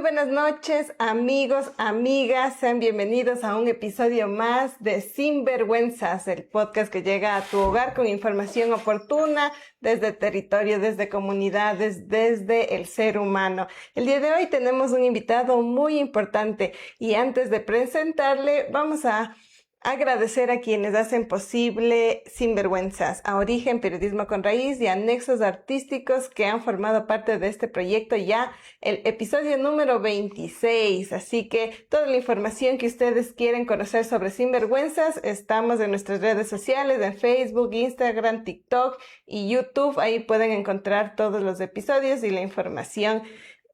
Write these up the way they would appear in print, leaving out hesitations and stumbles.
buenas noches, amigos, amigas. Sean bienvenidos a un episodio más de Sinvergüenzas, el podcast que llega a tu hogar con información oportuna desde territorio, desde comunidades, desde el ser humano. El día de hoy tenemos un invitado muy importante y antes de presentarle vamos a agradecer a quienes hacen posible Sinvergüenzas, a Origen Periodismo con Raíz y a Nexos Artísticos que han formado parte de este proyecto ya el episodio número 26. Así que toda la información que ustedes quieren conocer sobre Sinvergüenzas, estamos en nuestras redes sociales, en Facebook, Instagram, TikTok y YouTube. Ahí pueden encontrar todos los episodios y la información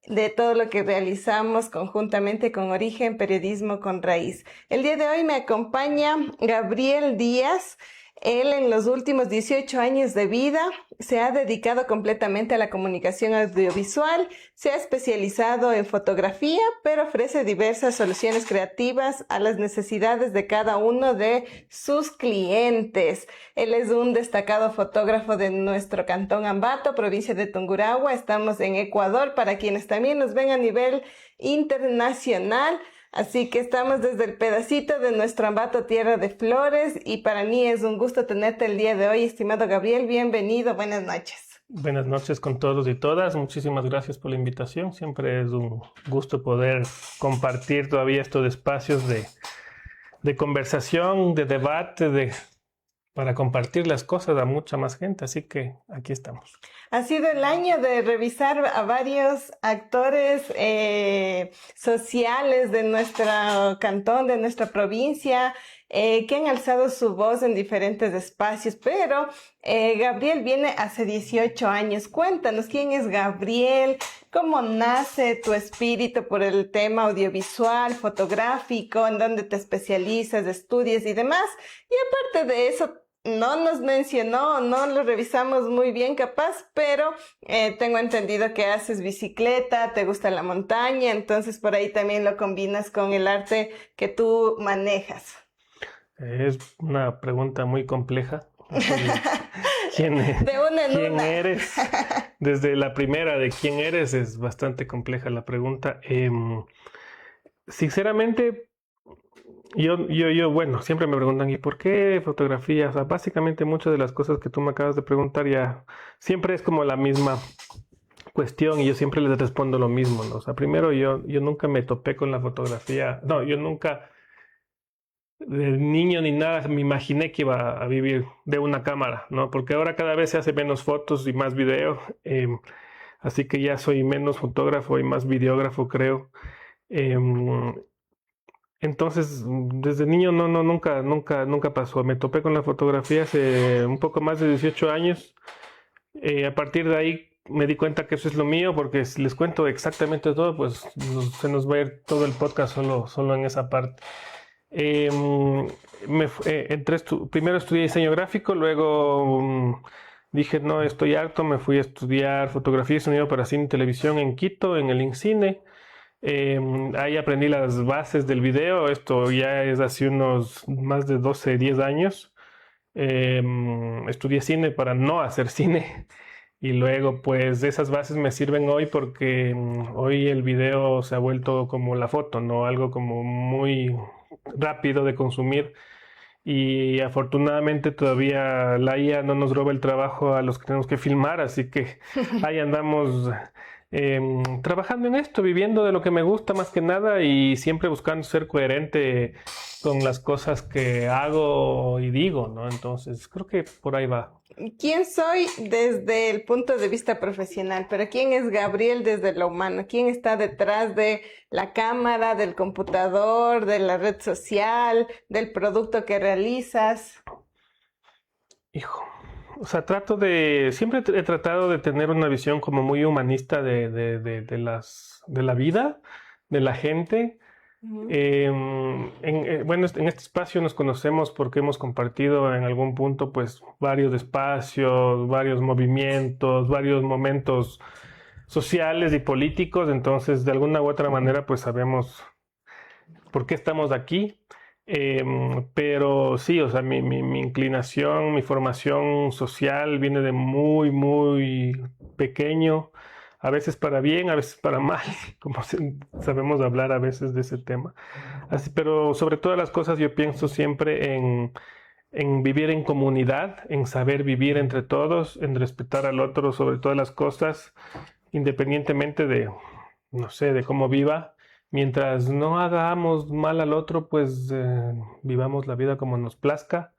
de todo lo que realizamos conjuntamente con Origen Periodismo con Raíz. El día de hoy me acompaña Gabriel Díaz. Él en los últimos 18 años de vida se ha dedicado completamente a la comunicación audiovisual, se ha especializado en fotografía, pero ofrece diversas soluciones creativas a las necesidades de cada uno de sus clientes. Él es un destacado fotógrafo de nuestro cantón Ambato, provincia de Tungurahua. Estamos en Ecuador para quienes también nos ven a nivel internacional. Así que estamos desde el pedacito de nuestro Ambato, tierra de flores, y para mí es un gusto tenerte el día de hoy, estimado Gabriel. Bienvenido, buenas noches. Buenas noches con todos y todas. Muchísimas gracias por la invitación. Siempre es un gusto poder compartir todavía estos espacios de conversación, de debate, para compartir las cosas a mucha más gente. Así que aquí estamos. Ha sido el año de revisar a varios actores sociales de nuestro cantón, de nuestra provincia, que han alzado su voz en diferentes espacios, pero Gabriel viene hace 18 años. Cuéntanos, ¿quién es Gabriel? ¿Cómo nace tu espíritu por el tema audiovisual, fotográfico? ¿En dónde te especializas, estudias y demás? Y aparte de eso, no nos mencionó, no lo revisamos muy bien capaz, pero tengo entendido que haces bicicleta, te gusta la montaña, entonces por ahí también lo combinas con el arte que tú manejas. Es una pregunta muy compleja. ¿Quién eres? Desde la primera de quién eres es bastante compleja la pregunta. Sinceramente, bueno, siempre me preguntan, ¿y por qué fotografía? O sea, básicamente muchas de las cosas que tú me acabas de preguntar ya siempre es como la misma cuestión y yo siempre les respondo lo mismo, ¿no? O sea, primero yo nunca me topé con la fotografía. No, yo nunca de niño ni nada me imaginé que iba a vivir de una cámara, ¿no? Porque ahora cada vez se hace menos fotos y más video, así que ya soy menos fotógrafo y más videógrafo, creo. Entonces, desde niño nunca pasó. Me topé con la fotografía hace un poco más de 18 años. A partir de ahí me di cuenta que eso es lo mío, porque si les cuento exactamente todo, pues se nos va a ir todo el podcast solo en esa parte. Primero estudié diseño gráfico, luego dije, no, estoy harto, me fui a estudiar fotografía y sonido para cine y televisión en Quito, en el INCINE. Ahí aprendí las bases del video. Esto ya es hace unos más de 10 años. Estudié cine para no hacer cine y luego pues esas bases me sirven hoy porque hoy el video se ha vuelto como la foto, ¿no? Algo como muy rápido de consumir y afortunadamente todavía la IA no nos roba el trabajo a los que tenemos que filmar, así que ahí andamos trabajando en esto, viviendo de lo que me gusta más que nada y siempre buscando ser coherente con las cosas que hago y digo, ¿no? Entonces creo que por ahí va. ¿Quién soy desde el punto de vista profesional? Pero ¿quién es Gabriel desde lo humano? ¿Quién está detrás de la cámara, del computador, de la red social, del producto que realizas? Hijo, o sea, siempre he tratado de tener una visión como muy humanista de la vida, de la gente. Bueno, en este espacio nos conocemos porque hemos compartido en algún punto pues varios espacios, varios movimientos, varios momentos sociales y políticos, entonces de alguna u otra manera pues sabemos por qué estamos aquí. Pero sí, o sea, mi inclinación, mi formación social viene de muy pequeño. a veces para bien, a veces para mal, como sabemos hablar a veces de ese tema. Así, pero sobre todas las cosas yo pienso siempre en vivir en comunidad, en saber vivir entre todos, en respetar al otro sobre todas las cosas, independientemente de, no sé, de cómo viva. Mientras no hagamos mal al otro, pues vivamos la vida como nos plazca.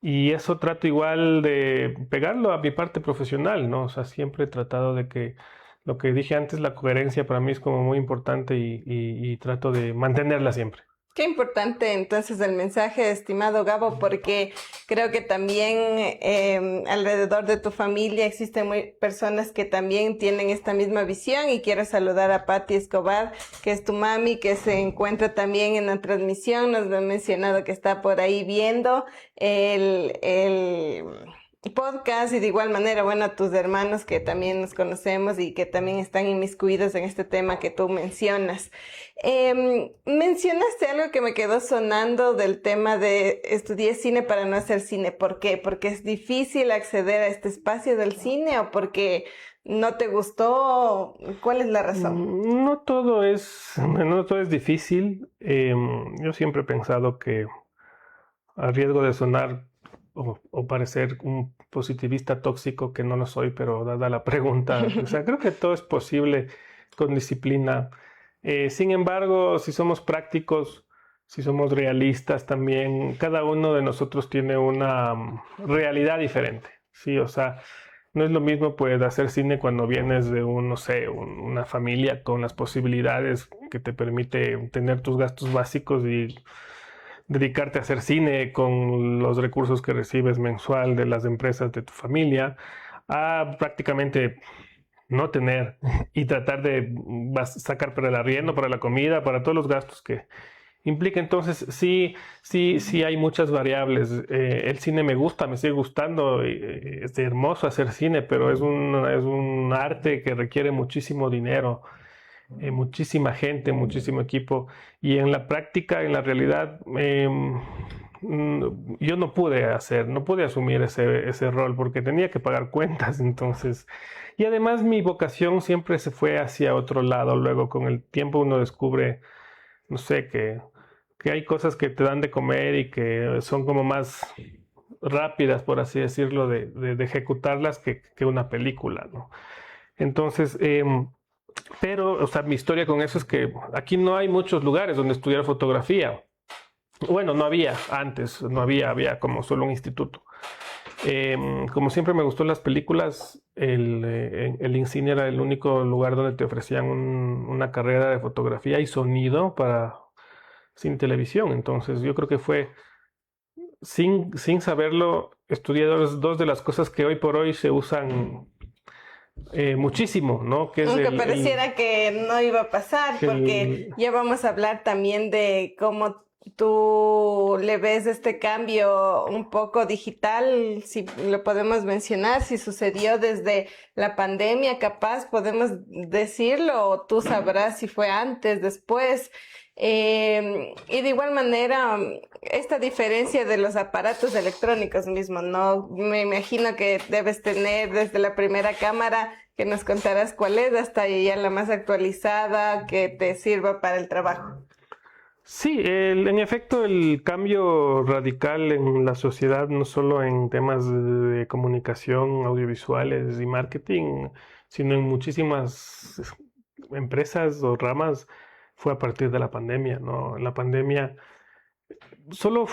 Y eso trato igual de pegarlo a mi parte profesional, ¿no? O sea, siempre he tratado de que lo que dije antes, la coherencia para mí es como muy importante y trato de mantenerla siempre. Qué importante entonces el mensaje, estimado Gabo, porque creo que también alrededor de tu familia existen personas que también tienen esta misma visión, y quiero saludar a Patti Escobar, que es tu mami, que se encuentra también en la transmisión. Nos ha mencionado que está por ahí viendo el podcast, y de igual manera, bueno, a tus hermanos que también nos conocemos y que también están inmiscuidos en este tema que tú mencionas. Mencionaste algo que me quedó sonando del tema de estudié cine para no hacer cine. ¿Por qué? ¿Porque es difícil acceder a este espacio del cine o porque no te gustó? ¿Cuál es la razón? No todo es difícil. Yo siempre he pensado que, a riesgo de sonar o parecer un positivista tóxico, que no lo soy, pero dada la pregunta, o sea, creo que todo es posible con disciplina. Sin embargo, si somos prácticos, si somos realistas también, cada uno de nosotros tiene una realidad diferente, ¿sí? O sea, no es lo mismo pues hacer cine cuando vienes de no sé, una familia con las posibilidades que te permite tener tus gastos básicos y dedicarte a hacer cine con los recursos que recibes mensual de las empresas de tu familia, a prácticamente no tener y tratar de sacar para el arriendo, para la comida, para todos los gastos que implica. Entonces, sí hay muchas variables. El cine me gusta, me sigue gustando, es hermoso hacer cine, pero es un arte que requiere muchísimo dinero, muchísima gente, muchísimo equipo, y en la práctica, en la realidad, yo no pude asumir ese rol porque tenía que pagar cuentas. Entonces, y además mi vocación siempre se fue hacia otro lado. Luego con el tiempo uno descubre, no sé, que hay cosas que te dan de comer y que son como más rápidas, por así decirlo, de ejecutarlas que una película, ¿no? Entonces, pero, o sea, mi historia con eso es que aquí no hay muchos lugares donde estudiar fotografía. Bueno, no había antes, había como solo un instituto. Como siempre me gustó las películas, el INCINE era el único lugar donde te ofrecían una carrera de fotografía y sonido sin televisión. Entonces yo creo que fue, sin saberlo, estudié dos de las cosas que hoy por hoy se usan muchísimo, ¿no? Que es aunque pareciera que no iba a pasar, porque ya vamos a hablar también de cómo tú le ves este cambio un poco digital, si lo podemos mencionar, si sucedió desde la pandemia, capaz podemos decirlo, o tú sabrás si fue antes, después. Y de igual manera, esta diferencia de los aparatos electrónicos mismos, ¿no? Me imagino que debes tener desde la primera cámara, que nos contarás cuál es, hasta ya la más actualizada que te sirva para el trabajo. Sí, en efecto, el cambio radical en la sociedad, no solo en temas de comunicación, audiovisuales y marketing, sino en muchísimas empresas o ramas, fue a partir de la pandemia, ¿no? La pandemia solo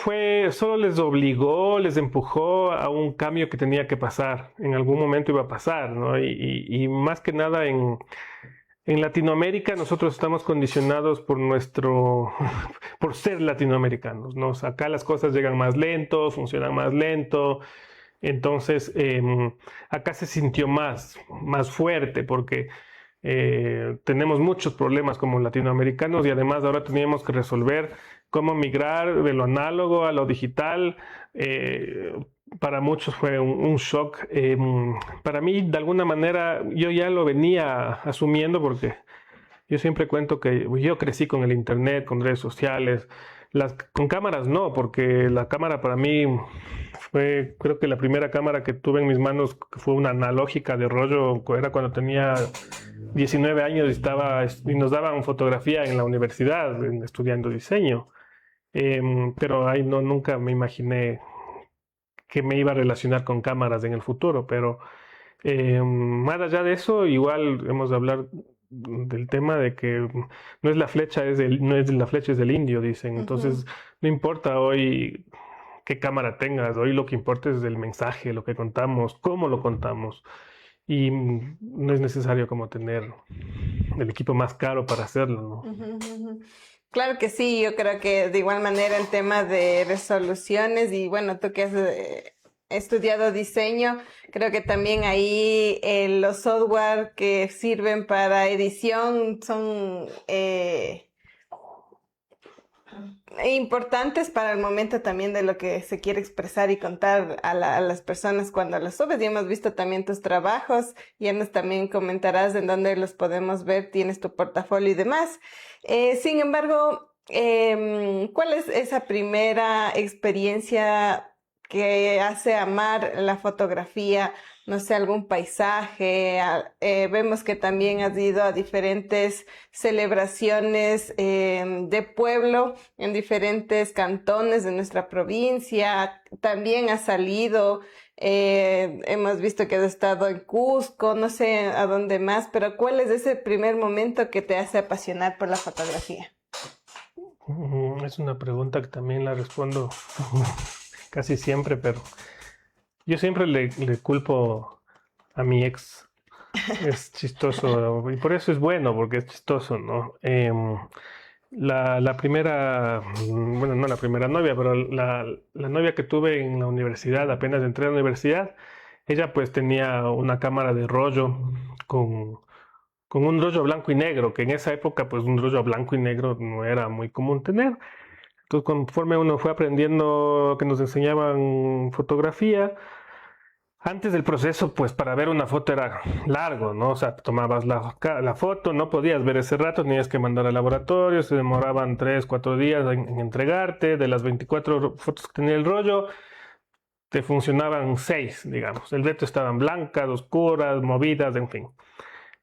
les obligó, les empujó a un cambio que tenía que pasar. En algún momento iba a pasar, ¿no? Y más que nada en Latinoamérica nosotros estamos condicionados por ser latinoamericanos, ¿no? O sea, acá las cosas llegan más lento, funcionan más lento. Entonces, acá se sintió más fuerte porque tenemos muchos problemas como latinoamericanos, y además ahora teníamos que resolver cómo migrar de lo análogo a lo digital. Para muchos fue un shock. Para mí, de alguna manera, yo ya lo venía asumiendo porque yo siempre cuento que yo crecí con el internet, con redes sociales. Con cámaras no, porque la cámara para mí fue, creo que la primera cámara que tuve en mis manos que fue una analógica de rollo, era cuando tenía 19 años y nos daban fotografía en la universidad, estudiando diseño. Pero ahí no, nunca me imaginé que me iba a relacionar con cámaras en el futuro, pero más allá de eso, igual hemos de hablar del tema de que no es la flecha, no es la flecha, es del indio, dicen. Entonces, no importa hoy qué cámara tengas, hoy lo que importa es el mensaje, lo que contamos, cómo lo contamos. Y no es necesario como tener el equipo más caro para hacerlo, ¿no? Claro que sí, yo creo que de igual manera el tema de resoluciones y bueno, tú que has estudiado diseño, creo que también ahí los software que sirven para edición son importantes para el momento también de lo que se quiere expresar y contar a las personas cuando los subes. Y hemos visto también tus trabajos, ya nos también comentarás en dónde los podemos ver, tienes tu portafolio y demás. Sin embargo, ¿cuál es esa primera experiencia que hace amar la fotografía? No sé, algún paisaje. Vemos que también has ido a diferentes celebraciones de pueblo en diferentes cantones de nuestra provincia. También has salido, hemos visto que has estado en Cusco, no sé a dónde más, pero ¿cuál es ese primer momento que te hace apasionar por la fotografía? Es una pregunta que también la respondo casi siempre, pero yo siempre le culpo a mi ex. Es chistoso y por eso es bueno, porque es chistoso, ¿no? La primera, bueno, no la primera novia, pero la novia que tuve en la universidad, apenas entré a la universidad, ella pues tenía una cámara de rollo con un rollo blanco y negro, que en esa época pues un rollo blanco y negro no era muy común tener. Entonces, conforme uno fue aprendiendo que nos enseñaban fotografía, antes del proceso, pues para ver una foto era largo, ¿no? O sea, tomabas la foto, no podías ver ese rato, tenías que mandar al laboratorio, se demoraban 3, 4 días en entregarte. De las 24 fotos que tenía el rollo, te funcionaban 6, digamos. El resto estaban blancas, oscuras, movidas, en fin.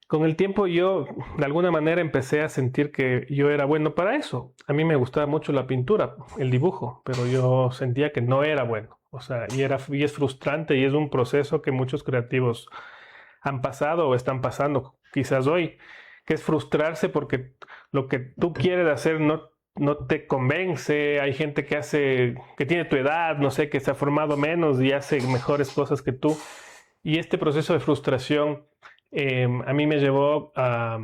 Con el tiempo yo, de alguna manera, empecé a sentir que yo era bueno para eso. A mí me gustaba mucho la pintura, el dibujo, pero yo sentía que no era bueno. O sea, y es frustrante y es un proceso que muchos creativos han pasado o están pasando quizás hoy, que es frustrarse porque lo que tú quieres hacer no te convence. Hay gente que tiene tu edad, no sé, que se ha formado menos y hace mejores cosas que tú. Y este proceso de frustración a mí me llevó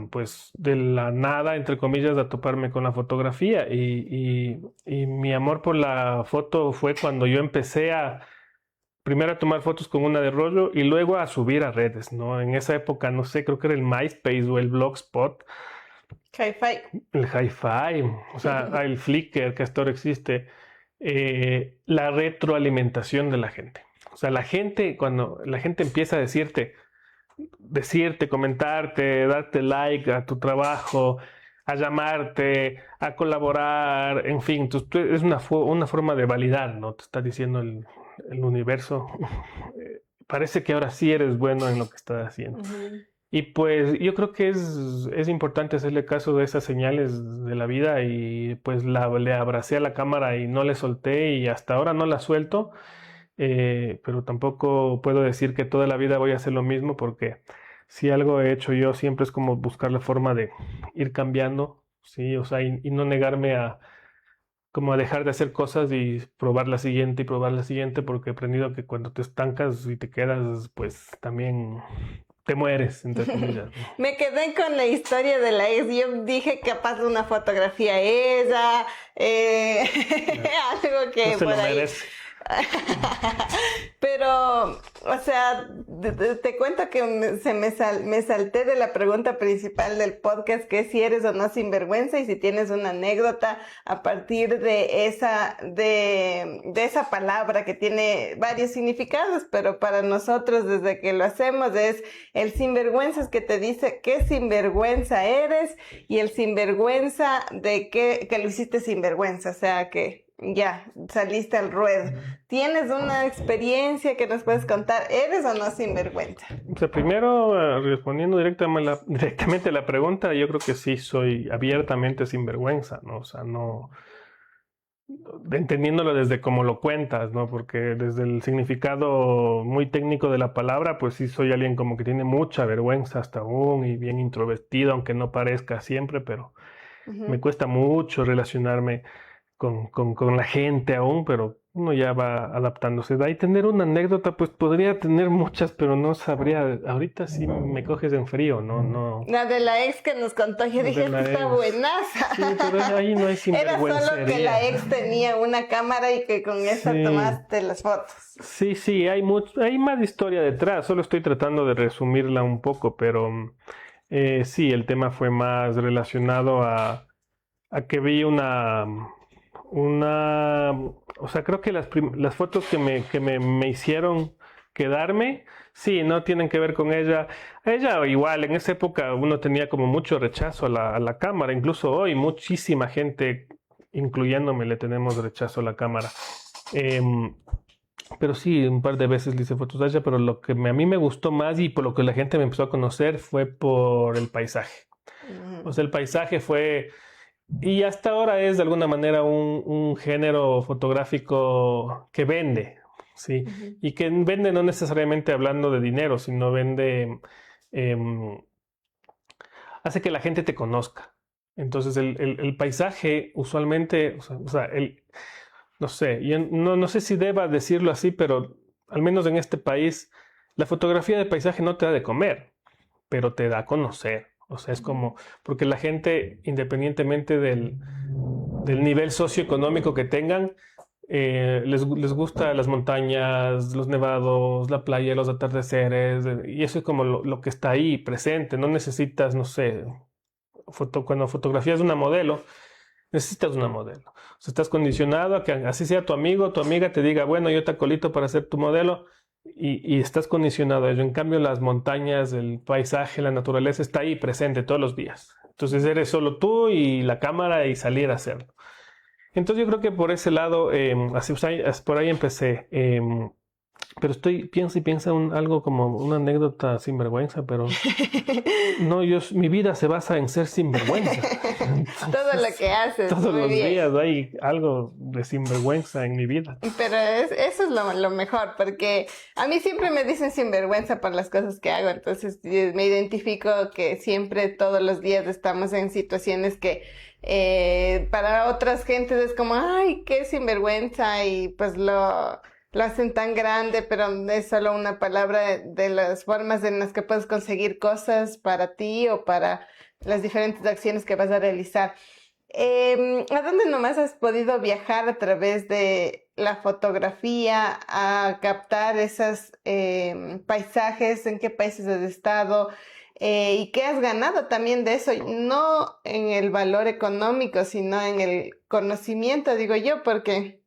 pues de la nada, entre comillas, a toparme con la fotografía y mi amor por la foto fue cuando yo empecé primero a tomar fotos con una de rollo y luego a subir a redes, ¿no? En esa época, no sé, creo que era el MySpace o el Blogspot. Hi-Fi. El Hi-Fi, o sea, el Flickr que hasta ahora existe. La retroalimentación de la gente. O sea, cuando la gente empieza a decirte, comentarte, darte like a tu trabajo, a llamarte, a colaborar, en fin, entonces, es una forma de validar, ¿no? Te está diciendo el universo, parece que ahora sí eres bueno en lo que estás haciendo. Y pues yo creo que es importante hacerle caso de esas señales de la vida y pues le abracé a la cámara y no le solté y hasta ahora no la suelto. Pero tampoco puedo decir que toda la vida voy a hacer lo mismo porque si algo he hecho yo siempre es como buscar la forma de ir cambiando, ¿sí? O sea, y no negarme como a dejar de hacer cosas y probar la siguiente porque he aprendido que cuando te estancas y te quedas, pues también te mueres, entre comillas, ¿no? Me quedé con la historia de la ex. Yo dije capaz de una fotografía a ella, algo que no se por lo ahí. merece. Pero O sea, te cuento que me salté de la pregunta principal del podcast, que es si eres o no sinvergüenza y si tienes una anécdota a partir de esa palabra que tiene varios significados, pero para nosotros desde que lo hacemos es el sinvergüenza es que te dice qué sinvergüenza eres y el sinvergüenza de que lo hiciste sinvergüenza, o sea que ya saliste al ruedo. ¿Tienes una experiencia que nos puedes contar? ¿Eres o no sinvergüenza? O sea, primero, respondiendo directamente a la pregunta, yo creo que sí soy abiertamente sinvergüenza, ¿no? O sea, no entendiéndolo desde cómo lo cuentas, ¿no? Porque desde el significado muy técnico de la palabra, pues sí soy alguien como que tiene mucha vergüenza hasta aún y bien introvertido, aunque no parezca siempre, pero me cuesta mucho relacionarme con la gente aún, pero uno ya va adaptándose. De ahí tener una anécdota, pues podría tener muchas, pero no sabría. Ahorita sí me coges en frío, no. La de la ex que nos contó, yo dije, esta está buenaza. Sí, pero ahí no hay sinvergüenza. Era solo que la ex tenía una cámara y que con esa tomaste las fotos. Sí, hay más historia detrás. Solo estoy tratando de resumirla un poco, pero sí, el tema fue más relacionado a que vi o sea, creo que las fotos que me hicieron quedarme, sí, no tienen que ver con ella. Ella igual, en esa época uno tenía como mucho rechazo a la cámara, incluso hoy muchísima gente, incluyéndome, le tenemos rechazo a la cámara. Pero sí, un par de veces le hice fotos a ella, pero lo que a mí me gustó más y por lo que la gente me empezó a conocer fue por el paisaje. O sea, el paisaje fue... Y hasta ahora es de alguna manera un género fotográfico que vende, ¿sí? Y que vende no necesariamente hablando de dinero, sino vende, hace que la gente te conozca. Entonces el paisaje usualmente, o sea, no sé, yo no sé si deba decirlo así, pero al menos en este país, la fotografía de paisaje no te da de comer, pero te da a conocer. O sea, es como, porque la gente, independientemente del nivel socioeconómico que tengan, les gusta las montañas, los nevados, la playa, los atardeceres, y eso es como lo que está ahí presente. No necesitas, no sé, cuando fotografías una modelo, necesitas una modelo. O sea, estás condicionado a que así sea tu amigo, tu amiga te diga, bueno, yo te acolito para ser tu modelo. Y estás condicionado a ello. En cambio, las montañas, el paisaje, la naturaleza está ahí presente todos los días. Entonces eres solo tú y la cámara y salir a hacerlo. Entonces yo creo que por ese lado, por ahí empecé. Pero pienso algo como una anécdota sinvergüenza, pero no, mi vida se basa en ser sinvergüenza. Entonces, todo lo que haces. Todos los días hay algo de sinvergüenza en mi vida. Pero eso es lo mejor, porque a mí siempre me dicen sinvergüenza por las cosas que hago, entonces me identifico que siempre, todos los días estamos en situaciones que para otras gentes es como, ay, qué sinvergüenza, y pues lo hacen tan grande, pero es solo una palabra de las formas en las que puedes conseguir cosas para ti o para las diferentes acciones que vas a realizar. ¿A dónde nomás has podido viajar a través de la fotografía a captar esos paisajes? ¿En qué países has estado? ¿Y qué has ganado también de eso? No en el valor económico, sino en el conocimiento, digo yo, porque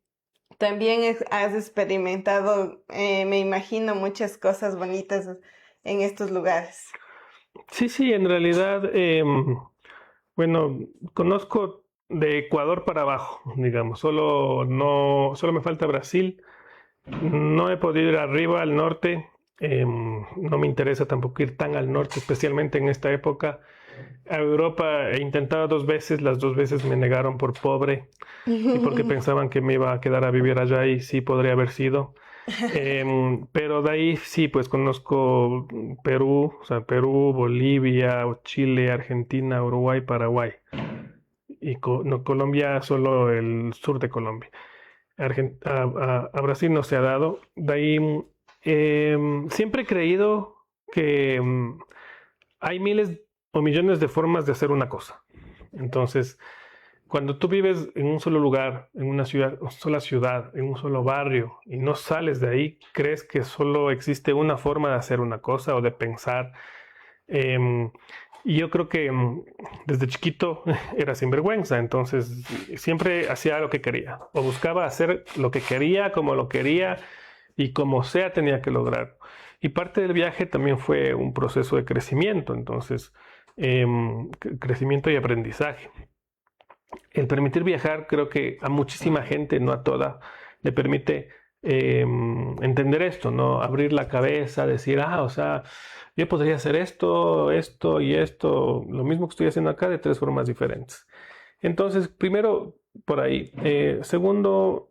también has experimentado, me imagino, muchas cosas bonitas en estos lugares. Sí, en realidad, bueno, conozco de Ecuador para abajo, digamos, solo me falta Brasil, no he podido ir arriba al norte, no me interesa tampoco ir tan al norte, especialmente en esta época. A Europa he intentado 2 veces, las 2 veces me negaron por pobre y porque pensaban que me iba a quedar a vivir allá y sí podría haber sido. Pero de ahí sí, pues conozco Perú, o sea, Perú, Bolivia, Chile, Argentina, Uruguay, Paraguay. Y Colombia, solo el sur de Colombia. A Brasil no se ha dado. De ahí siempre he creído que hay miles o millones de formas de hacer una cosa. Entonces, cuando tú vives en un solo lugar, en una sola ciudad, en un solo barrio, y no sales de ahí, crees que solo existe una forma de hacer una cosa o de pensar. Y yo creo que desde chiquito era sinvergüenza, entonces siempre hacía lo que quería, o buscaba hacer lo que quería, como lo quería, y como sea tenía que lograr. Y parte del viaje también fue un proceso de crecimiento, entonces, crecimiento y aprendizaje. El permitir viajar creo que a muchísima gente, no a toda, le permite entender esto, ¿no? Abrir la cabeza, decir, o sea, yo podría hacer esto, esto y esto, lo mismo que estoy haciendo acá de 3 formas diferentes. Entonces, primero, por ahí. Segundo,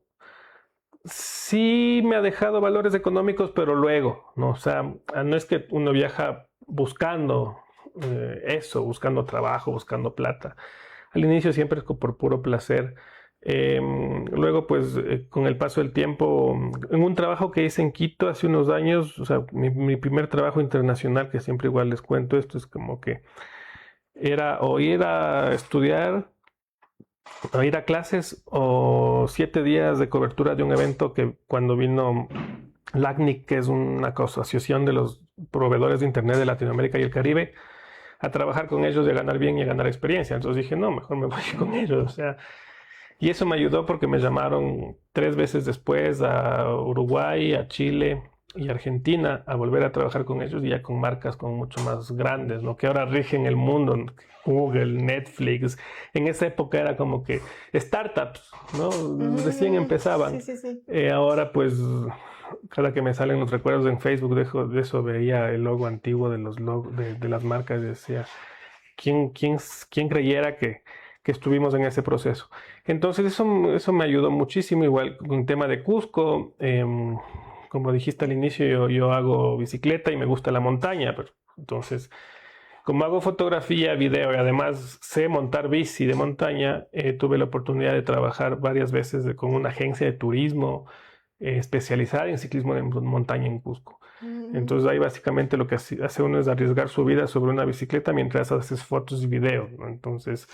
sí me ha dejado valores económicos, pero luego, ¿no? O sea, no es que uno viaja buscando eso, buscando trabajo, buscando plata. Al inicio siempre es por puro placer. Luego, pues, con el paso del tiempo, en un trabajo que hice en Quito hace unos años, o sea, mi primer trabajo internacional, que siempre igual les cuento esto, es como que era o ir a estudiar, o ir a clases, o 7 días de cobertura de un evento que cuando vino LACNIC, que es una asociación de los proveedores de Internet de Latinoamérica y el Caribe, a trabajar con ellos y a ganar bien y a ganar experiencia. Entonces dije, no, mejor me voy con ellos, o sea. Y eso me ayudó porque me llamaron 3 veces después a Uruguay, a Chile y Argentina a volver a trabajar con ellos, y ya con marcas con mucho más grandes, ¿no? Que ahora rigen el mundo, Google, Netflix. En esa época era como que startups, ¿no? Recién empezaban. Sí. Ahora pues cada que me salen los recuerdos en Facebook de eso veía el logo antiguo de los de las marcas y decía, ¿quién creyera que estuvimos en ese proceso? Entonces eso me ayudó muchísimo. Igual con el tema de Cusco, como dijiste al inicio, yo hago bicicleta y me gusta la montaña, pero entonces como hago fotografía, video y además sé montar bici de montaña, tuve la oportunidad de trabajar varias veces con una agencia de turismo especializada en ciclismo de montaña en Cusco. Entonces ahí básicamente lo que hace uno es arriesgar su vida sobre una bicicleta mientras haces fotos y videos, ¿no? Entonces,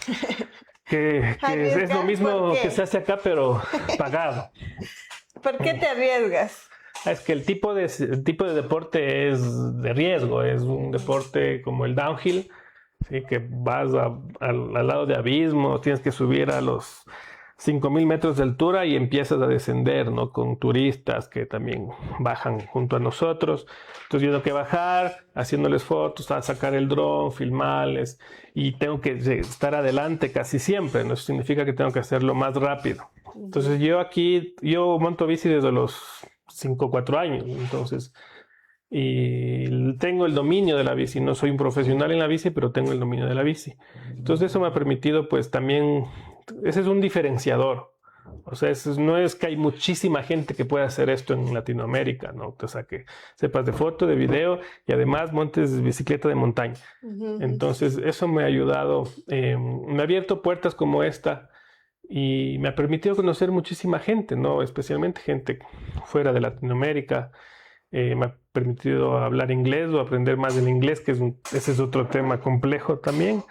que es lo mismo que se hace acá, pero pagado. ¿Por qué te arriesgas? Es que el tipo de deporte es de riesgo, es un deporte como el downhill, ¿sí? Que vas al lado de abismo, tienes que subir a los 5.000 metros de altura y empiezas a descender, ¿no? Con turistas que también bajan junto a nosotros. Entonces yo tengo que bajar, haciéndoles fotos, a sacar el dron, filmarles, y tengo que estar adelante casi siempre, ¿no? Eso significa que tengo que hacerlo más rápido. Entonces yo monto bici desde los 5 o 4 años, entonces, y tengo el dominio de la bici. No soy un profesional en la bici, pero tengo el dominio de la bici. Entonces eso me ha permitido, pues también, ese es un diferenciador. O sea, no es que hay muchísima gente que pueda hacer esto en Latinoamérica, ¿no? O sea, que sepas de foto, de video y además montes bicicleta de montaña. Entonces eso me ha ayudado, me ha abierto puertas como esta. Y me ha permitido conocer muchísima gente, ¿no? Especialmente gente fuera de Latinoamérica. Me ha permitido hablar inglés o aprender más del inglés, que ese es otro tema complejo también.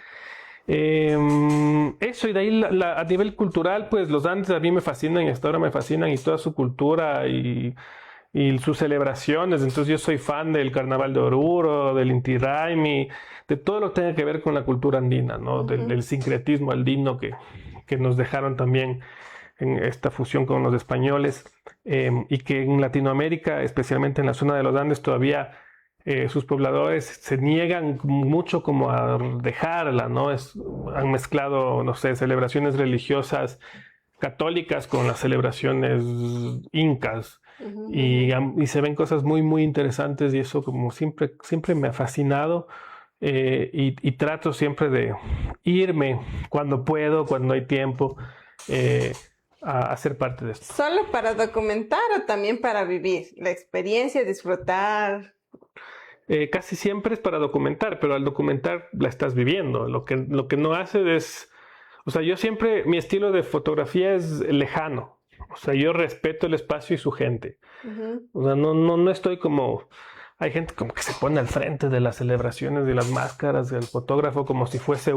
Eso, y de ahí a nivel cultural, pues los Andes a mí me fascinan y hasta ahora me fascinan, y toda su cultura y sus celebraciones. Entonces yo soy fan del Carnaval de Oruro, del Inti Raymi, de todo lo que tenga que ver con la cultura andina, ¿no? Del sincretismo andino que nos dejaron también en esta fusión con los españoles, y que en Latinoamérica, especialmente en la zona de los Andes, todavía sus pobladores se niegan mucho como a dejarla, ¿no? Han mezclado, no sé, celebraciones religiosas católicas con las celebraciones incas, y se ven cosas muy, muy interesantes, y eso como siempre me ha fascinado. Y trato siempre de irme cuando puedo, cuando hay tiempo, a ser parte de esto. ¿Solo para documentar o también para vivir la experiencia, disfrutar? Casi siempre es para documentar, pero al documentar la estás viviendo. Lo que no haces es... O sea, yo siempre, mi estilo de fotografía es lejano. O sea, yo respeto el espacio y su gente. O sea, no estoy como... Hay gente como que se pone al frente de las celebraciones, de las máscaras del fotógrafo, como si fuese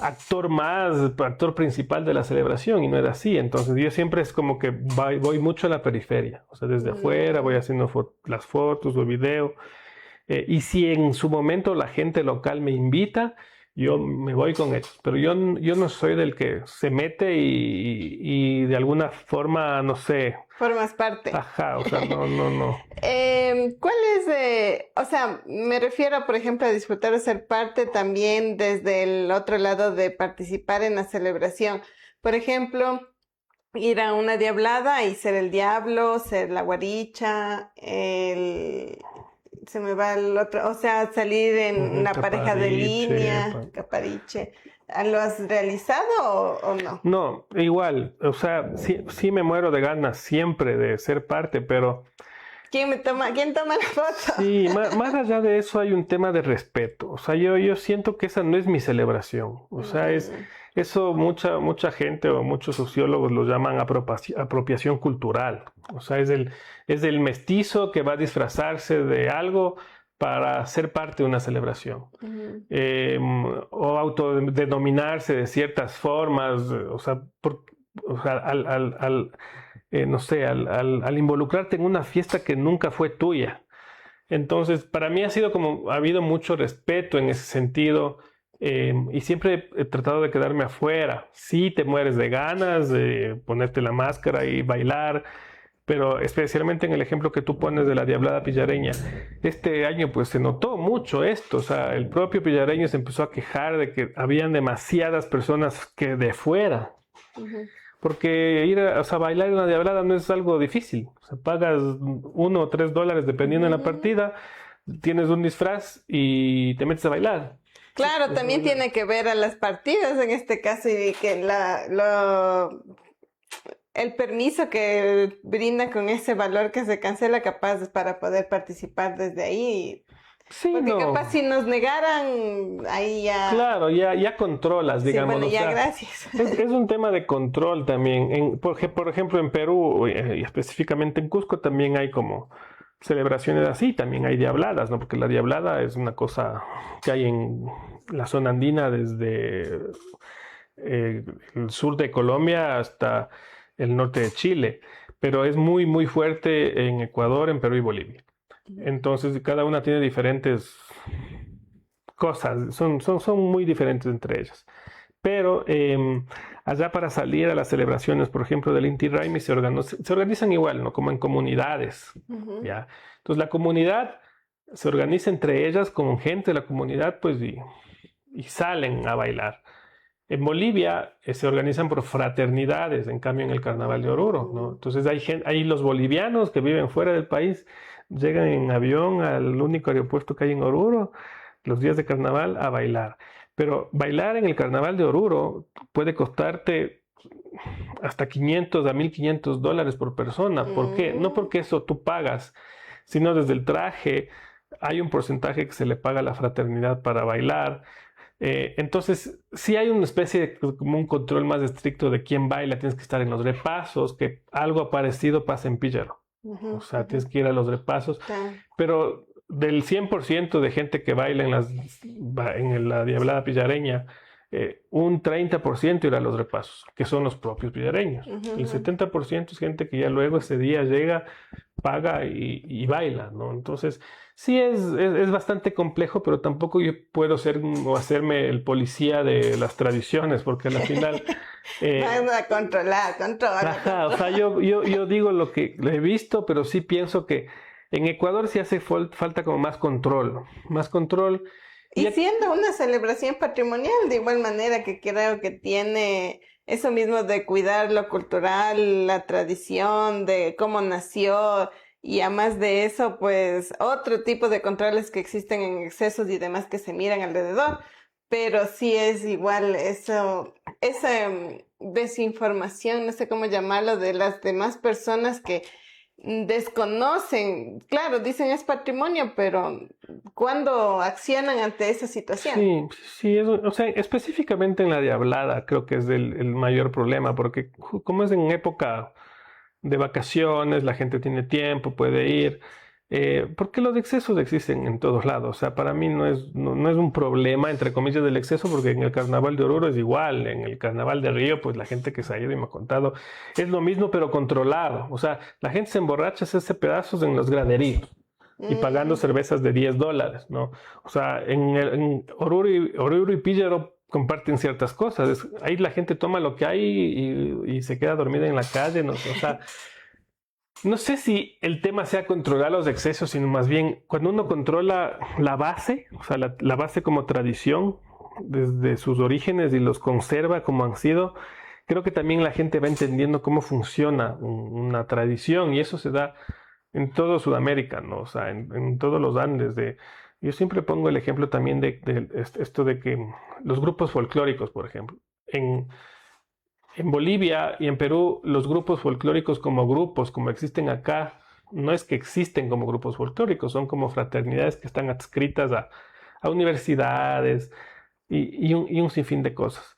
actor principal de la celebración, y no era así. Entonces yo siempre es como que voy mucho a la periferia, o sea, desde afuera voy haciendo las fotos o video, y si en su momento la gente local me invita, yo me voy con ellos, pero yo no soy del que se mete y de alguna forma, no sé. Formas parte. Ajá, o sea, no. ¿Cuál es, o sea, me refiero, por ejemplo, a disfrutar de ser parte también desde el otro lado de participar en la celebración? Por ejemplo, ir a una diablada y ser el diablo, ser la guaricha, se me va el otro, o sea, salir en una pareja de línea, capariche. ¿Lo has realizado o no? No, igual, o sea, sí me muero de ganas siempre de ser parte, pero... ¿Quién toma la foto? Sí, más allá de eso hay un tema de respeto. O sea, yo siento que esa no es mi celebración. O sea, eso mucha gente o muchos sociólogos lo llaman apropiación cultural. O sea, es el mestizo que va a disfrazarse de algo para ser parte de una celebración. O autodenominarse de ciertas formas. O sea, no sé, al involucrarte en una fiesta que nunca fue tuya. Entonces, para mí ha habido mucho respeto en ese sentido, y siempre he tratado de quedarme afuera. Sí, te mueres de ganas de ponerte la máscara y bailar, pero especialmente en el ejemplo que tú pones de la Diablada Pillareña, este año pues se notó mucho esto. O sea, el propio pillareño se empezó a quejar de que habían demasiadas personas que de fuera. Porque bailar en una diablada no es algo difícil. O sea, pagas $1 o $3 dependiendo de la partida, tienes un disfraz y te metes a bailar. Claro, también tiene que ver a las partidas en este caso, y que el permiso que brinda con ese valor que se cancela, capaz para poder participar desde ahí. Sí, porque capaz si nos negaran, ahí ya... Claro, ya controlas, digamos. Sí, bueno, ya, o sea, gracias. Es un tema de control también. Por ejemplo, en Perú, y específicamente en Cusco, también hay como celebraciones así, también hay diabladas, ¿no? Porque la diablada es una cosa que hay en la zona andina desde el sur de Colombia hasta el norte de Chile, pero es muy, muy fuerte en Ecuador, en Perú y Bolivia. Entonces, cada una tiene diferentes cosas, son muy diferentes entre ellas. Pero allá para salir a las celebraciones, por ejemplo, del Inti Raymi, se organizan igual, ¿no? Como en comunidades, ¿ya? Entonces, la comunidad se organiza entre ellas con gente de la comunidad, pues, y salen a bailar. En Bolivia se organizan por fraternidades, en cambio en el Carnaval de Oruro, ¿no? Entonces hay los bolivianos que viven fuera del país, llegan en avión al único aeropuerto que hay en Oruro, los días de carnaval, a bailar. Pero bailar en el Carnaval de Oruro puede costarte hasta $500 a $1,500 por persona. ¿Por qué? No porque eso tú pagas, sino desde el traje hay un porcentaje que se le paga a la fraternidad para bailar. Entonces, sí hay una especie de como un control más estricto de quién baila, tienes que estar en los repasos, que algo parecido pasa en Píllaro. O sea, tienes que ir a los repasos, pero del 100% de gente que baila en la Diablada Pillareña, un 30% irá a los repasos, que son los propios pillareños. El 70% es gente que ya luego ese día llega, paga y baila, ¿no? Entonces, sí es bastante complejo, pero tampoco yo puedo hacerme el policía de las tradiciones, porque al final... Vamos a controlar. Ajá, o sea, yo digo lo que he visto, pero sí pienso que en Ecuador sí hace falta como más control. Y siendo una celebración patrimonial, de igual manera que creo que tiene eso mismo de cuidar lo cultural, la tradición, de cómo nació, y además de eso, pues otro tipo de controles que existen en excesos y demás que se miran alrededor. Pero sí es igual esa desinformación, no sé cómo llamarlo, de las demás personas que desconocen, claro, dicen es patrimonio, pero ¿cuándo accionan ante esa situación? Sí, o sea, específicamente en la Diablada creo que es el mayor problema, porque como es en época de vacaciones, la gente tiene tiempo, puede ir, Porque los excesos existen en todos lados. O sea, para mí no es un problema, entre comillas, del exceso, porque en el carnaval de Oruro es igual, en el carnaval de Río, pues la gente que se ha ido y me ha contado, es lo mismo, pero controlado. O sea, la gente se emborracha, se hace pedazos en los graderíos y pagando cervezas de $10, ¿no? O sea, en Oruro y Píllaro comparten ciertas cosas. Ahí la gente toma lo que hay y se queda dormida en la calle, ¿no? O sea, no sé si el tema sea controlar los excesos, sino más bien cuando uno controla la base, o sea, la base como tradición desde sus orígenes y los conserva como han sido, creo que también la gente va entendiendo cómo funciona una tradición y eso se da en todo Sudamérica, ¿no? O sea, en todos los Andes. Yo siempre pongo el ejemplo también de esto de que los grupos folclóricos, por ejemplo, en Bolivia y en Perú, los grupos folclóricos como grupos, como existen acá, no es que existen como grupos folclóricos, son como fraternidades que están adscritas a universidades y un sinfín de cosas.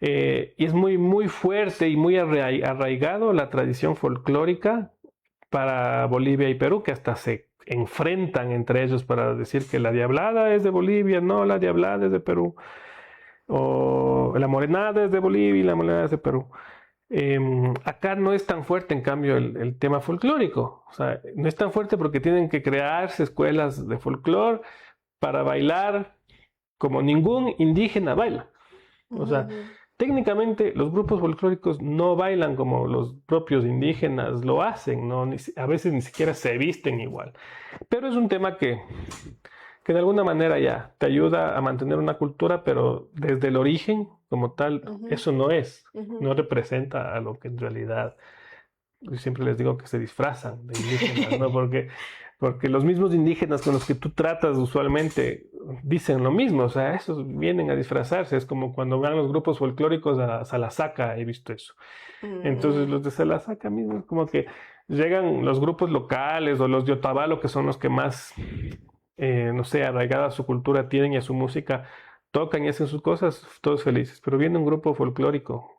Y es muy, muy fuerte y muy arraigado la tradición folclórica para Bolivia y Perú, que hasta se enfrentan entre ellos para decir que la diablada es de Bolivia, no, la diablada es de Perú. O la morenada es de Bolivia y la morenada es de Perú. Acá no es tan fuerte, en cambio, el tema folclórico. O sea, no es tan fuerte porque tienen que crearse escuelas de folclore para bailar como ningún indígena baila. O sea, técnicamente los grupos folclóricos no bailan como los propios indígenas lo hacen, ¿no? A veces ni siquiera se visten igual. Pero es un tema que de alguna manera ya te ayuda a mantener una cultura, pero desde el origen como tal, eso no es, no representa a lo que en realidad, yo siempre les digo que se disfrazan de indígenas, ¿no? Porque los mismos indígenas con los que tú tratas usualmente dicen lo mismo, o sea, esos vienen a disfrazarse, es como cuando van los grupos folclóricos a Salasaca, he visto eso. Entonces los de Salasaca mismo es como que llegan los grupos locales o los de Otavalo, que son los que más no sé, arraigada a su cultura tienen y a su música, tocan y hacen sus cosas, todos felices. Pero viene un grupo folclórico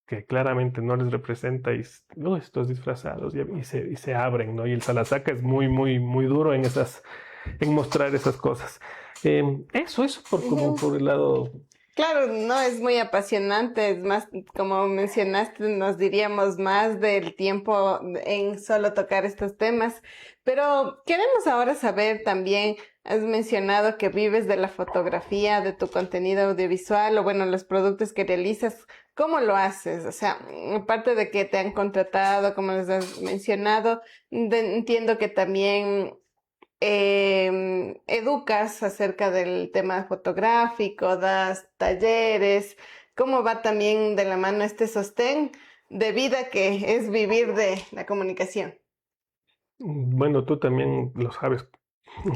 que claramente no les representa y no, estos disfrazados y se abren, ¿no? Y el Salasaca es muy, muy, muy duro en mostrar esas cosas. Eso como por el lado. Claro, no, es muy apasionante, es más, como mencionaste, nos diríamos más del tiempo en solo tocar estos temas, pero queremos ahora saber también, has mencionado que vives de la fotografía, de tu contenido audiovisual, o bueno, los productos que realizas, ¿cómo lo haces? O sea, aparte de que te han contratado, como les has mencionado, entiendo que también educas acerca del tema fotográfico, das talleres, cómo va también de la mano este sostén de vida que es vivir de la comunicación. Bueno, tú también lo sabes,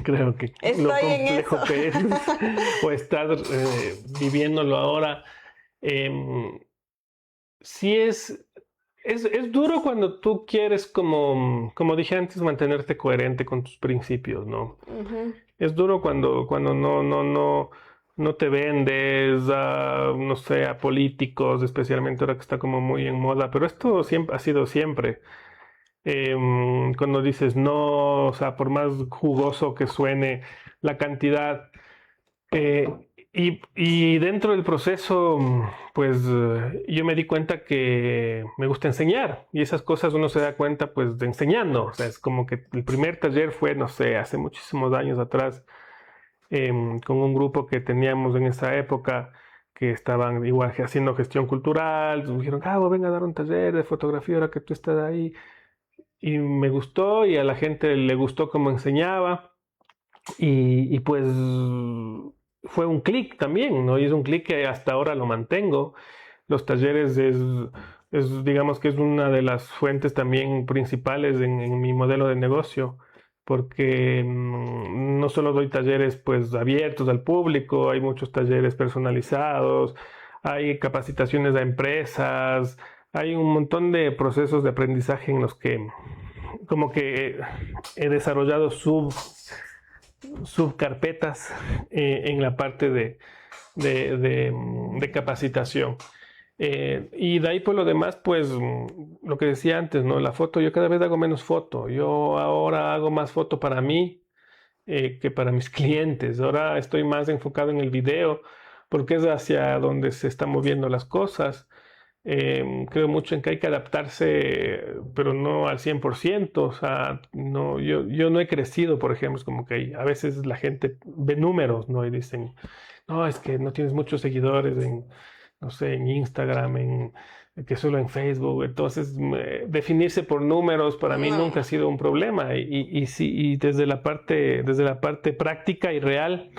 creo que Estoy lo complejo que es o estar viviéndolo ahora. Sí es duro cuando tú quieres, como dije antes, mantenerte coherente con tus principios, ¿no? Es duro cuando no te vendes no sé, a políticos, especialmente ahora que está como muy en moda, pero esto siempre ha sido siempre. Cuando dices no, o sea, por más jugoso que suene la cantidad, y dentro del proceso, pues yo me di cuenta que me gusta enseñar y esas cosas uno se da cuenta pues de enseñando. O sea, es como que el primer taller fue, no sé, hace muchísimos años atrás, con un grupo que teníamos en esa época que estaban igual haciendo gestión cultural. Nos dijeron, venga a dar un taller de fotografía ahora que tú estás ahí. Y me gustó y a la gente le gustó cómo enseñaba y pues fue un clic también, ¿no? Y es un clic que hasta ahora lo mantengo. Los talleres digamos que es una de las fuentes también principales en mi modelo de negocio, porque no solo doy talleres pues abiertos al público, hay muchos talleres personalizados, hay capacitaciones a empresas, hay un montón de procesos de aprendizaje en los que como que he desarrollado subcarpetas en la parte de capacitación. Y de ahí por lo demás, pues lo que decía antes, ¿no? La foto, yo cada vez hago menos foto. Yo ahora hago más foto para mí que para mis clientes. Ahora estoy más enfocado en el video porque es hacia donde se están moviendo las cosas. Creo mucho en que hay que adaptarse, pero no al 100%. O sea, no, yo no he crecido, por ejemplo, es como que a veces la gente ve números, ¿no? Y dicen, no, es que no tienes muchos seguidores en, no sé, en Instagram, que solo en Facebook. Entonces, definirse por números para mí No. nunca ha sido un problema. Y sí, y desde la parte práctica y real,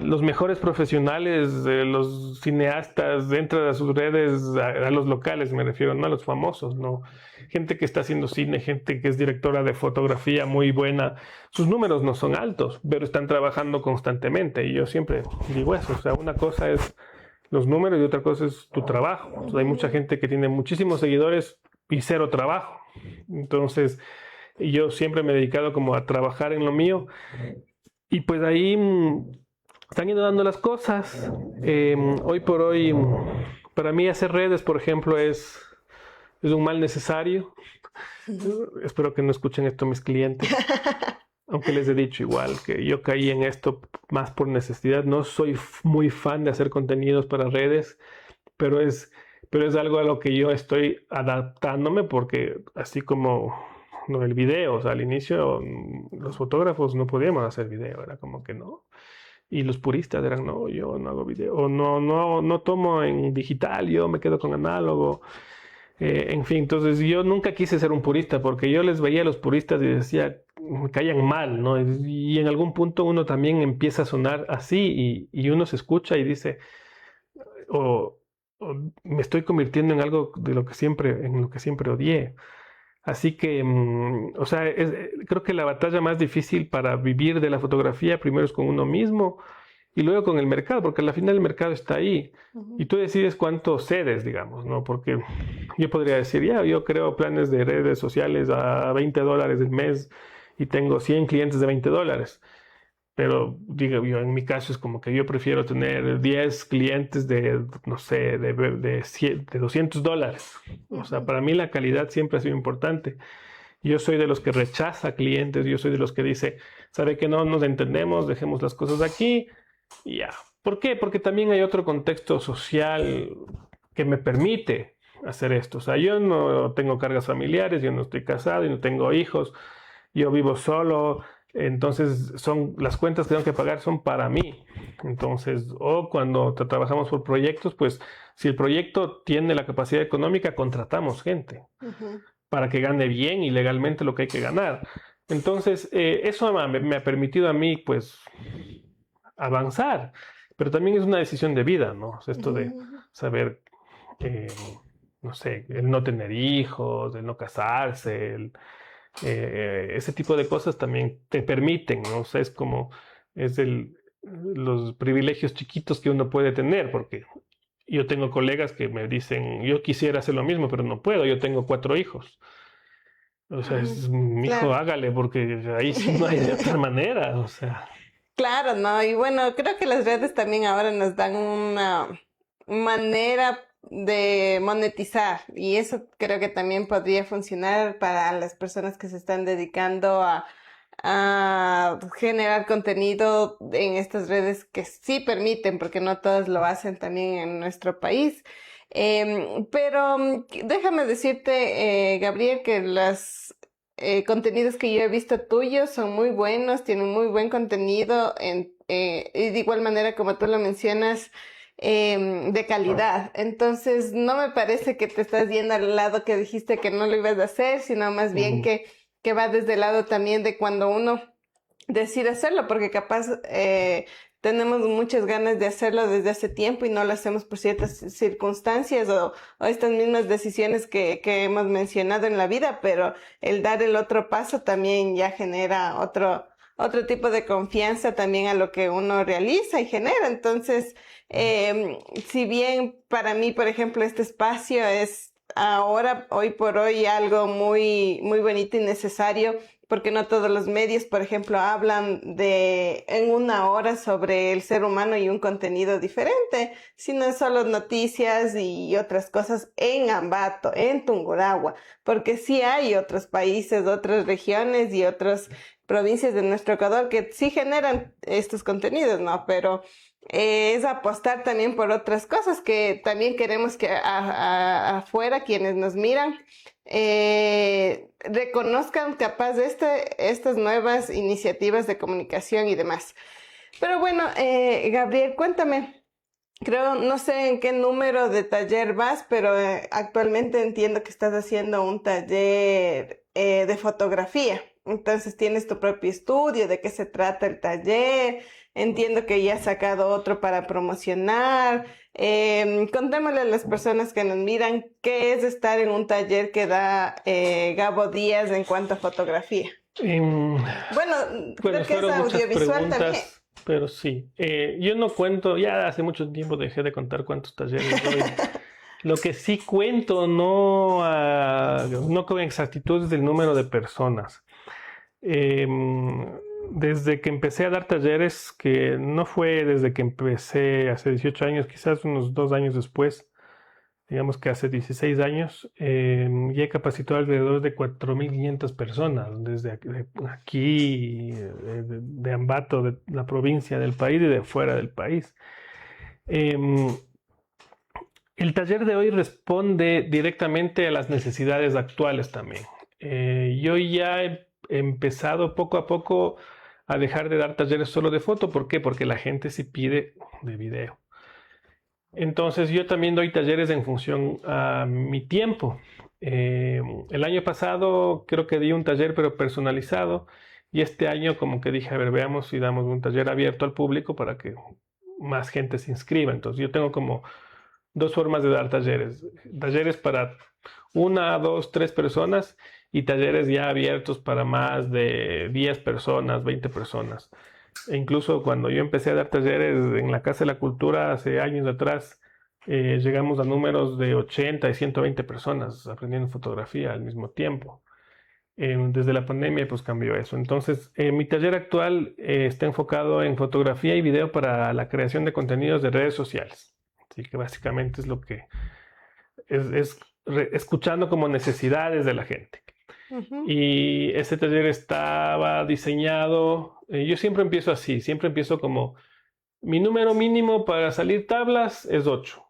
los mejores profesionales, los cineastas, entran a sus redes, a los locales, me refiero, no a los famosos, no. Gente que está haciendo cine, gente que es directora de fotografía muy buena. Sus números no son altos, pero están trabajando constantemente. Y yo siempre digo eso, o sea, una cosa es los números y otra cosa es tu trabajo. O sea, hay mucha gente que tiene muchísimos seguidores y cero trabajo. Entonces, yo siempre me he dedicado como a trabajar en lo mío. Y pues ahí están yendo dando las cosas. Hoy por hoy, para mí hacer redes, por ejemplo, es un mal necesario. Espero que no escuchen esto mis clientes, aunque les he dicho igual que yo caí en esto más por necesidad. No soy muy fan de hacer contenidos para redes, pero es algo a lo que yo estoy adaptándome porque así como no, el video, o sea, al inicio los fotógrafos no podíamos hacer video, era como que no. Y los puristas eran, no, yo no hago video, o no tomo en digital, yo me quedo con análogo. En fin, entonces yo nunca quise ser un purista porque yo les veía a los puristas y decía, me caían mal, ¿no? Y en algún punto uno también empieza a sonar así y uno se escucha y dice, o, o me estoy convirtiendo en algo en lo que siempre odié. Así que, o sea, creo que la batalla más difícil para vivir de la fotografía primero es con uno mismo y luego con el mercado, porque al final el mercado está ahí y tú decides cuánto cedes, digamos, ¿no? Porque yo podría decir, ya, yo creo planes de redes sociales a $20 el mes y tengo 100 clientes de $20. Pero digo, yo en mi caso es como que yo prefiero tener 10 clientes de, no sé, de $200. O sea, para mí la calidad siempre ha sido importante. Yo soy de los que rechaza clientes, yo soy de los que dice, sabe que no nos entendemos, dejemos las cosas aquí y ya. ¿Por qué? Porque también hay otro contexto social que me permite hacer esto. O sea, yo no tengo cargas familiares, yo no estoy casado y no tengo hijos, yo vivo solo. Entonces las cuentas que tengo que pagar son para mí. Entonces, o cuando trabajamos por proyectos, pues si el proyecto tiene la capacidad económica, contratamos gente para que gane bien y legalmente lo que hay que ganar. Entonces, eso me ha permitido a mí, pues, avanzar. Pero también es una decisión de vida, ¿no? O sea, esto de saber, eh, no sé, el no tener hijos, el no casarse, ese tipo de cosas también te permiten, ¿no? O sea, es como, los privilegios chiquitos que uno puede tener, porque yo tengo colegas que me dicen, yo quisiera hacer lo mismo, pero no puedo, yo tengo 4 hijos. O sea, mi hijo, Claro. hágale, porque ahí sí no hay de otra manera, o sea. Claro, ¿no? Y bueno, creo que las redes también ahora nos dan una manera de monetizar y eso creo que también podría funcionar para las personas que se están dedicando a generar contenido en estas redes que sí permiten, porque no todas lo hacen también en nuestro país. Pero déjame decirte, Gabriel, que los contenidos que yo he visto tuyos son muy buenos, tienen muy buen contenido y de igual manera como tú lo mencionas, de calidad. Entonces, no me parece que te estás yendo al lado que dijiste que no lo ibas a hacer, sino más bien que va desde el lado también de cuando uno decide hacerlo, porque capaz tenemos muchas ganas de hacerlo desde hace tiempo y no lo hacemos por ciertas circunstancias o estas mismas decisiones que hemos mencionado en la vida, pero el dar el otro paso también ya genera otro tipo de confianza también a lo que uno realiza y genera. Entonces, si bien para mí, por ejemplo, este espacio es ahora, hoy por hoy, algo muy, muy bonito y necesario, porque no todos los medios, por ejemplo, hablan en una hora sobre el ser humano y un contenido diferente, sino solo noticias y otras cosas en Ambato, en Tungurahua, porque sí hay otros países, otras regiones y otras provincias de nuestro Ecuador que sí generan estos contenidos, ¿no? Pero es apostar también por otras cosas que también queremos que afuera quienes nos miran reconozcan capaz de estas nuevas iniciativas de comunicación y demás. Pero bueno, Gabriel, cuéntame, creo, no sé en qué número de taller vas, pero actualmente entiendo que estás haciendo un taller de fotografía. Entonces tienes tu propio estudio, ¿de qué se trata el taller? Entiendo que ya has sacado otro para promocionar. Contémosle a las personas que nos miran qué es estar en un taller que da Gabo Díaz en cuanto a fotografía. Bueno, creo que es audiovisual también. Pero sí, yo no cuento, ya hace mucho tiempo dejé de contar cuántos talleres doy. Lo que sí cuento, no con exactitud, es el número de personas. Desde que empecé a dar talleres, que no fue desde que empecé hace 18 años, quizás unos 2 años después, digamos que hace 16 años, ya he capacitado alrededor de 4.500 personas, desde aquí, de Ambato, de la provincia, del país y de fuera del país. El taller de hoy responde directamente a las necesidades actuales también. Yo ya he empezado poco a poco a dejar de dar talleres solo de foto. ¿Por qué? Porque la gente sí pide de video. Entonces yo también doy talleres en función a mi tiempo. El año pasado creo que di un taller pero personalizado, y este año como que dije, a ver, veamos si damos un taller abierto al público para que más gente se inscriba. Entonces yo tengo como 2 formas de dar talleres. Talleres para 1, 2, 3 personas, y talleres ya abiertos para más de 10 personas, 20 personas. E incluso cuando yo empecé a dar talleres en la Casa de la Cultura hace años atrás, llegamos a números de 80 y 120 personas aprendiendo fotografía al mismo tiempo. Desde la pandemia pues cambió eso. Entonces mi taller actual está enfocado en fotografía y video para la creación de contenidos de redes sociales. Así que básicamente es lo que escuchando como necesidades de la gente. Uh-huh. Y este taller estaba diseñado, yo siempre empiezo así, siempre empiezo como mi número mínimo para salir tablas es 8,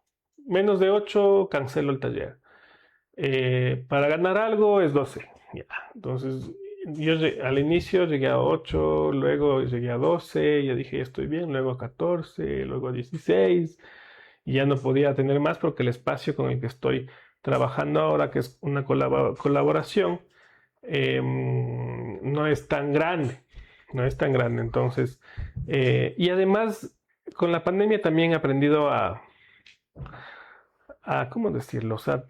menos de 8 cancelo el taller, para ganar algo es 12, ya. Entonces yo al inicio llegué a 8, luego llegué a 12, ya dije ya estoy bien, luego a 14, luego a 16, y ya no podía tener más porque el espacio con el que estoy trabajando ahora, que es una colaboración, no es tan grande, entonces, y además con la pandemia también he aprendido a ¿cómo decirlo? O sea,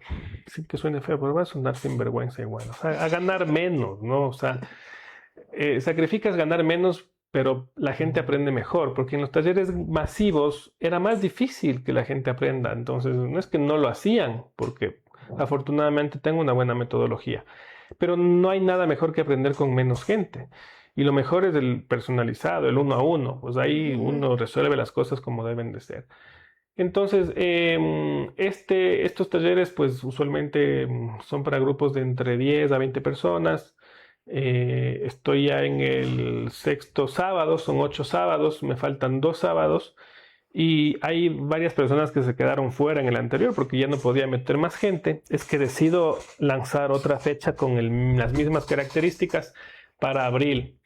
sí que suene feo, pero va a sonar sinvergüenza igual, o sea, a ganar menos, ¿no? O sea, sacrificas ganar menos, pero la gente aprende mejor, porque en los talleres masivos era más difícil que la gente aprenda. Entonces no es que no lo hacían, porque afortunadamente tengo una buena metodología, pero no hay nada mejor que aprender con menos gente. Y lo mejor es el personalizado, el 1 a 1, pues ahí uno resuelve las cosas como deben de ser. Entonces, estos talleres pues usualmente son para grupos de entre 10 a 20 personas. Estoy ya en el 6º sábado, son 8 sábados, me faltan 2 sábados, y hay varias personas que se quedaron fuera en el anterior porque ya no podía meter más gente. Es que decido lanzar otra fecha con las mismas características para abril.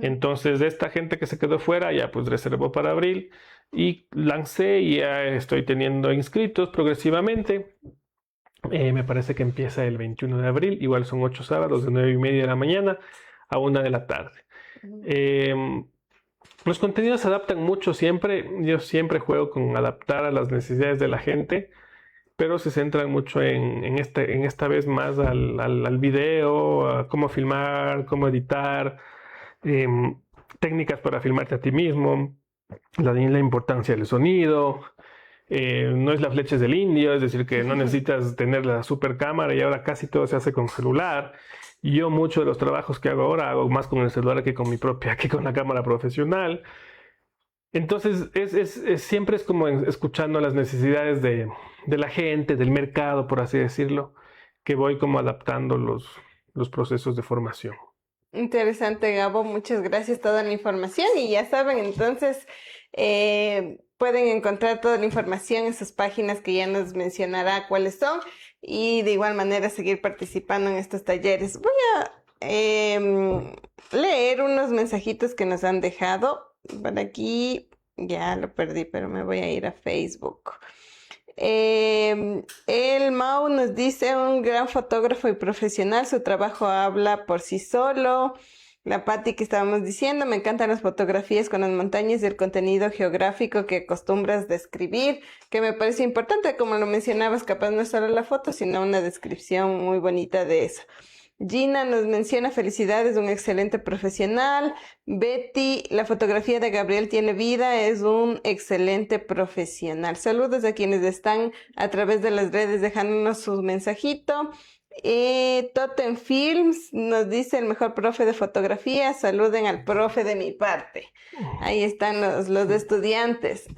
Entonces esta gente que se quedó fuera ya pues reservó para abril, y lancé y ya estoy teniendo inscritos progresivamente. Me parece que empieza el 21 de abril, igual son 8 sábados de 9:30 de la mañana a 1 de la tarde. Los contenidos se adaptan mucho siempre, yo siempre juego con adaptar a las necesidades de la gente, pero se centran mucho en esta vez más al video, a cómo filmar, cómo editar, técnicas para filmarte a ti mismo, la importancia del sonido. No es las flechas del indio, es decir, que no necesitas tener la super cámara y ahora casi todo se hace con celular. Yo mucho de los trabajos que hago ahora hago más con el celular que con mi propia, que con la cámara profesional. Entonces, siempre es como escuchando las necesidades de la gente, del mercado, por así decirlo, que voy como adaptando los procesos de formación. Interesante, Gabo. Muchas gracias toda la información. Y ya saben, entonces, pueden encontrar toda la información en sus páginas que ya nos mencionará cuáles son. Y de igual manera seguir participando en estos talleres. Voy a leer unos mensajitos que nos han dejado. Por aquí ya lo perdí, pero me voy a ir a Facebook. El Mau nos dice: un gran fotógrafo y profesional, su trabajo habla por sí solo. La Patti que estábamos diciendo: me encantan las fotografías con las montañas y el contenido geográfico que acostumbras describir, que me parece importante, como lo mencionabas, capaz no es solo la foto, sino una descripción muy bonita de eso. Gina nos menciona: felicidades, un excelente profesional. Betty: la fotografía de Gabriel tiene vida, es un excelente profesional. Saludos a quienes están a través de las redes dejándonos su mensajito. Totem Films nos dice: el mejor profe de fotografía, saluden al profe de mi parte. Ahí están los de estudiantes.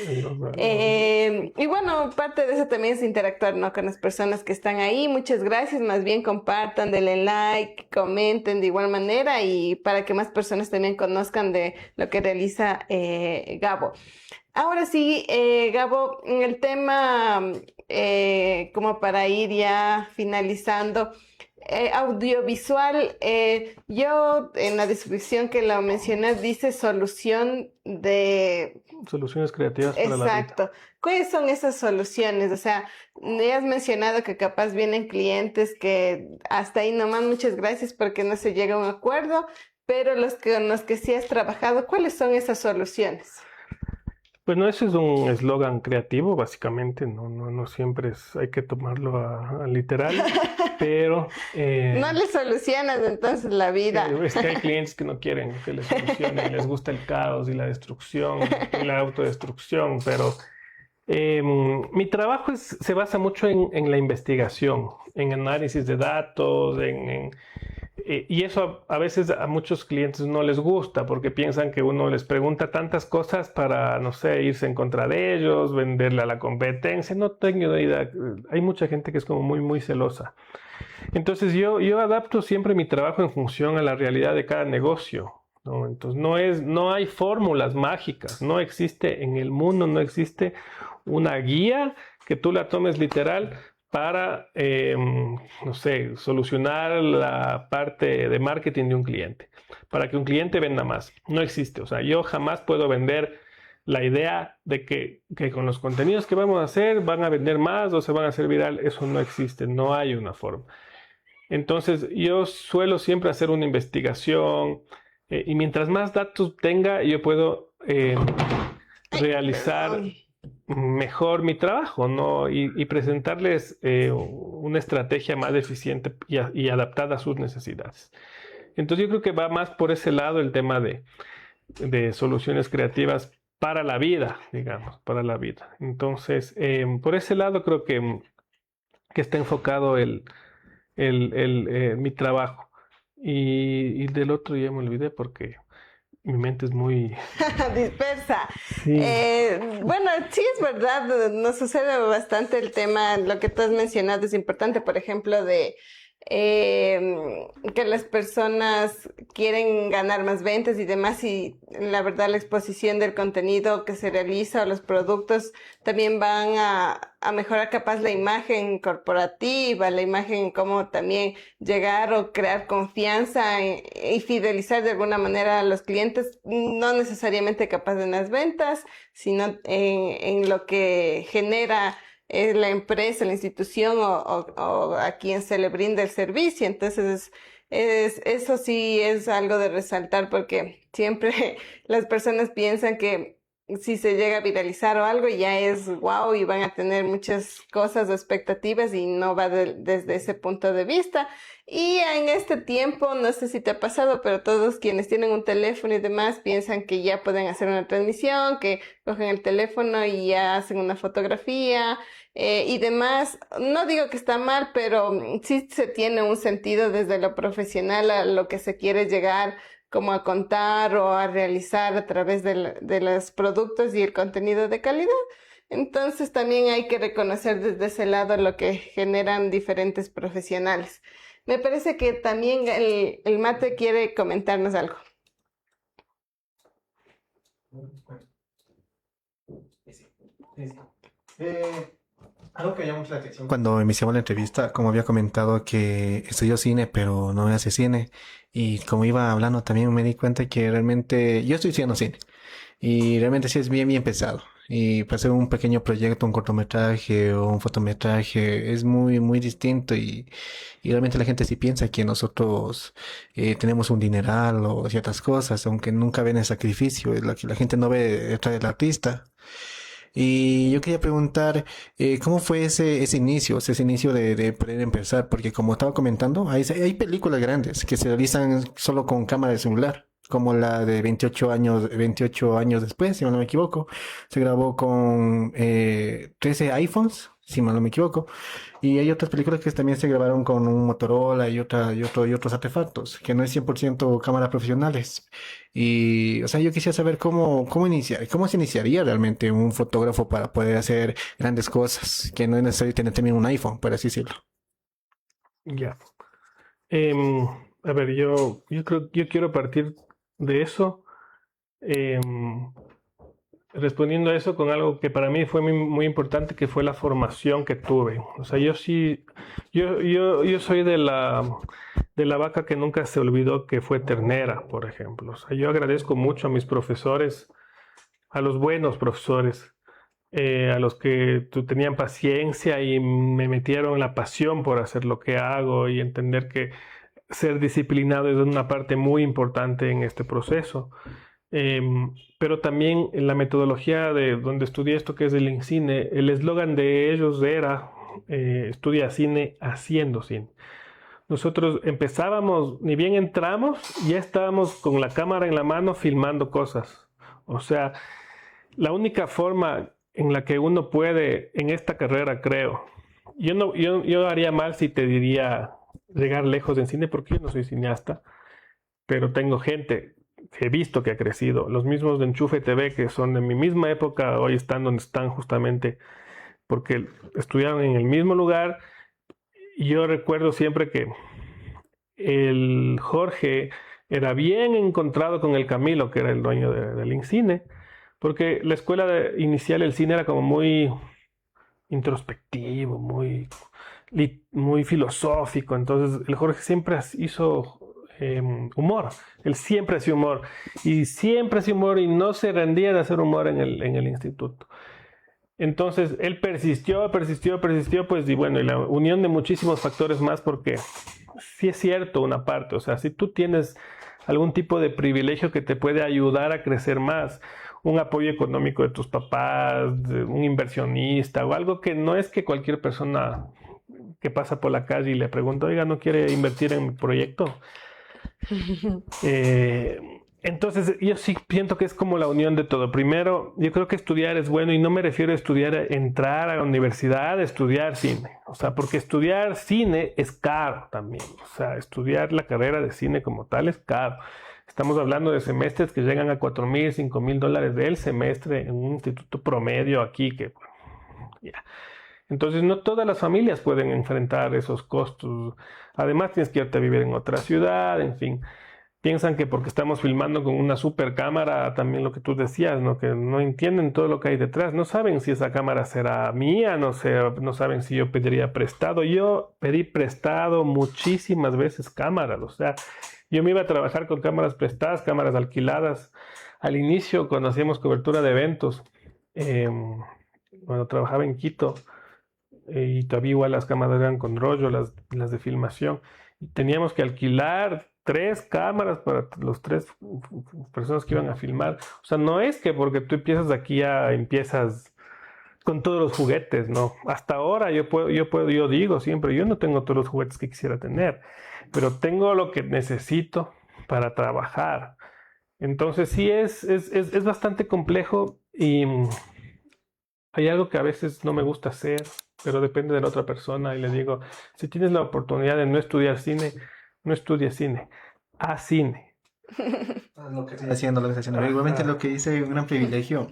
Y bueno, parte de eso también es interactuar, ¿no?, con las personas que están ahí. Muchas gracias, más bien compartan, denle like, comenten de igual manera, y para que más personas también conozcan de lo que realiza Gabo. Ahora sí, Gabo, en el tema, como para ir ya finalizando, audiovisual, yo en la descripción que lo mencionas dice soluciones creativas para la vida. Exacto. ¿Cuáles son esas soluciones? O sea, ya has mencionado que capaz vienen clientes que hasta ahí nomás, muchas gracias porque no se llega a un acuerdo, pero con los que sí has trabajado, ¿cuáles son esas soluciones? Bueno, eso es un eslogan creativo, básicamente, no siempre hay que tomarlo a literal, pero... no les solucionas entonces la vida. Es que hay clientes que no quieren que les solucione, les gusta el caos y la destrucción y la autodestrucción, pero mi trabajo se basa mucho en la investigación, en análisis de datos, y eso a veces a muchos clientes no les gusta porque piensan que uno les pregunta tantas cosas para, no sé, irse en contra de ellos, venderle a la competencia. No tengo idea. Hay mucha gente que es como muy, muy celosa. Entonces yo adapto siempre mi trabajo en función a la realidad de cada negocio, ¿no? Entonces no hay fórmulas mágicas, no existe en el mundo, no existe una guía que tú la tomes literal para, no sé, solucionar la parte de marketing de un cliente, para que un cliente venda más. No existe. O sea, yo jamás puedo vender la idea de que con los contenidos que vamos a hacer van a vender más o se van a hacer viral. Eso no existe, no hay una forma. Entonces, yo suelo siempre hacer una investigación y mientras más datos tenga, yo puedo realizar mejor mi trabajo, ¿no? Y presentarles una estrategia más eficiente y adaptada a sus necesidades. Entonces yo creo que va más por ese lado el tema de soluciones creativas para la vida, digamos, para la vida. Entonces, por ese lado creo que está enfocado mi trabajo. Y del otro ya me olvidé porque mi mente es muy... dispersa. Sí. Bueno, sí es verdad, nos sucede bastante el tema, lo que tú has mencionado es importante, por ejemplo, de que las personas quieren ganar más ventas y demás, y la verdad la exposición del contenido que se realiza o los productos también van a mejorar capaz la imagen corporativa, la imagen, cómo también llegar o crear confianza y fidelizar de alguna manera a los clientes, no necesariamente capaz de las ventas, sino en lo que genera es la empresa, la institución o a quien se le brinda el servicio. Entonces, eso sí es algo de resaltar porque siempre las personas piensan que si se llega a viralizar o algo, ya es wow y van a tener muchas cosas o expectativas y no va desde ese punto de vista. Y en este tiempo, no sé si te ha pasado, pero todos quienes tienen un teléfono y demás piensan que ya pueden hacer una transmisión, que cogen el teléfono y ya hacen una fotografía y demás. No digo que está mal, pero sí se tiene un sentido desde lo profesional a lo que se quiere llegar como a contar o a realizar a través de los productos y el contenido de calidad. Entonces también hay que reconocer desde ese lado lo que generan diferentes profesionales. Me parece que también el Mate quiere comentarnos algo. Algo que me llamó mucho la atención cuando iniciamos la entrevista, como había comentado que estudió cine, pero no hace cine, y como iba hablando también me di cuenta que realmente yo estoy estudiando cine, y realmente sí es bien, bien pesado. Y para hacer un pequeño proyecto, un cortometraje o un fotometraje es muy, muy distinto y realmente la gente sí piensa que nosotros tenemos un dineral o ciertas cosas, aunque nunca ven el sacrificio, es lo que la gente no ve detrás del artista. Y yo quería preguntar, ¿cómo fue ese inicio, ese inicio de poder empezar? Porque como estaba comentando, hay películas grandes que se realizan solo con cámara de celular, como la de 28 años después, si no me equivoco. Se grabó con 13 iPhones, si no me equivoco. Y hay otras películas que también se grabaron con un Motorola y otros artefactos, que no es 100% cámaras profesionales. Y, o sea, yo quisiera saber cómo se iniciaría realmente un fotógrafo para poder hacer grandes cosas, que no es necesario tener también un iPhone, por así decirlo. Ya. Em, a ver, yo quiero partir de eso, em, respondiendo a eso con algo que para mí fue muy, muy importante, que fue la formación que tuve. O sea, yo soy de la vaca que nunca se olvidó que fue ternera, por ejemplo. O sea, yo agradezco mucho a mis profesores, a los buenos profesores, a los que tenían paciencia y me metieron la pasión por hacer lo que hago y entender que ser disciplinado es una parte muy importante en este proceso. Pero también en la metodología de donde estudié esto, que es el INCINE, el eslogan de ellos era estudia cine haciendo cine. Nosotros empezábamos, ni bien entramos, ya estábamos con la cámara en la mano filmando cosas. O sea, la única forma en la que uno puede en esta carrera, creo, yo haría mal si te diría llegar lejos en cine porque yo no soy cineasta, pero tengo gente que he visto que ha crecido. Los mismos de Enchufe TV, que son de mi misma época, hoy están donde están justamente porque estudiaron en el mismo lugar. Y yo recuerdo siempre que el Jorge era bien encontrado con el Camilo, que era el dueño del INCINE, porque la escuela inicial del cine era como muy introspectivo, muy filosófico. Entonces el Jorge siempre hizo humor. Él siempre hacía humor. Y siempre hacía humor y no se rendía de hacer humor en el instituto. Entonces él persistió, pues y bueno, y la unión de muchísimos factores más, porque sí es cierto una parte, o sea, si tú tienes algún tipo de privilegio que te puede ayudar a crecer más, un apoyo económico de tus papás, de un inversionista o algo que no es que cualquier persona que pasa por la calle y le pregunta, oiga, ¿no quiere invertir en mi proyecto? Entonces yo sí siento que es como la unión de todo. Primero, yo creo que estudiar es bueno y no me refiero a estudiar, entrar a la universidad, estudiar cine. O sea, porque estudiar cine es caro también. O sea, estudiar la carrera de cine como tal es caro. Estamos hablando de semestres que llegan a $4,000, $5,000 del semestre en un instituto promedio aquí que... Yeah. Entonces no todas las familias pueden enfrentar esos costos. Además tienes que irte a vivir en otra ciudad, en fin. Piensan que porque estamos filmando con una super cámara, también lo que tú decías, ¿no? Que no entienden todo lo que hay detrás. No saben si esa cámara será mía, no saben si yo pediría prestado. Yo pedí prestado muchísimas veces cámaras. O sea, yo me iba a trabajar con cámaras prestadas, cámaras alquiladas. Al inicio, cuando hacíamos cobertura de eventos, cuando trabajaba en Quito, y todavía igual las cámaras eran con rollo, las de filmación, y teníamos que alquilar 3 cámaras para los 3 personas que iban a filmar. O sea, no es que porque tú empiezas aquí ya empiezas con todos los juguetes, ¿no? Hasta ahora yo digo siempre, yo no tengo todos los juguetes que quisiera tener, pero tengo lo que necesito para trabajar. Entonces sí es bastante complejo y hay algo que a veces no me gusta hacer, pero depende de la otra persona y le digo, si tienes la oportunidad de no estudiar cine, no estudies cine, haz cine. Lo que estoy haciendo, lo que estoy haciendo. Igualmente lo que dice un gran privilegio.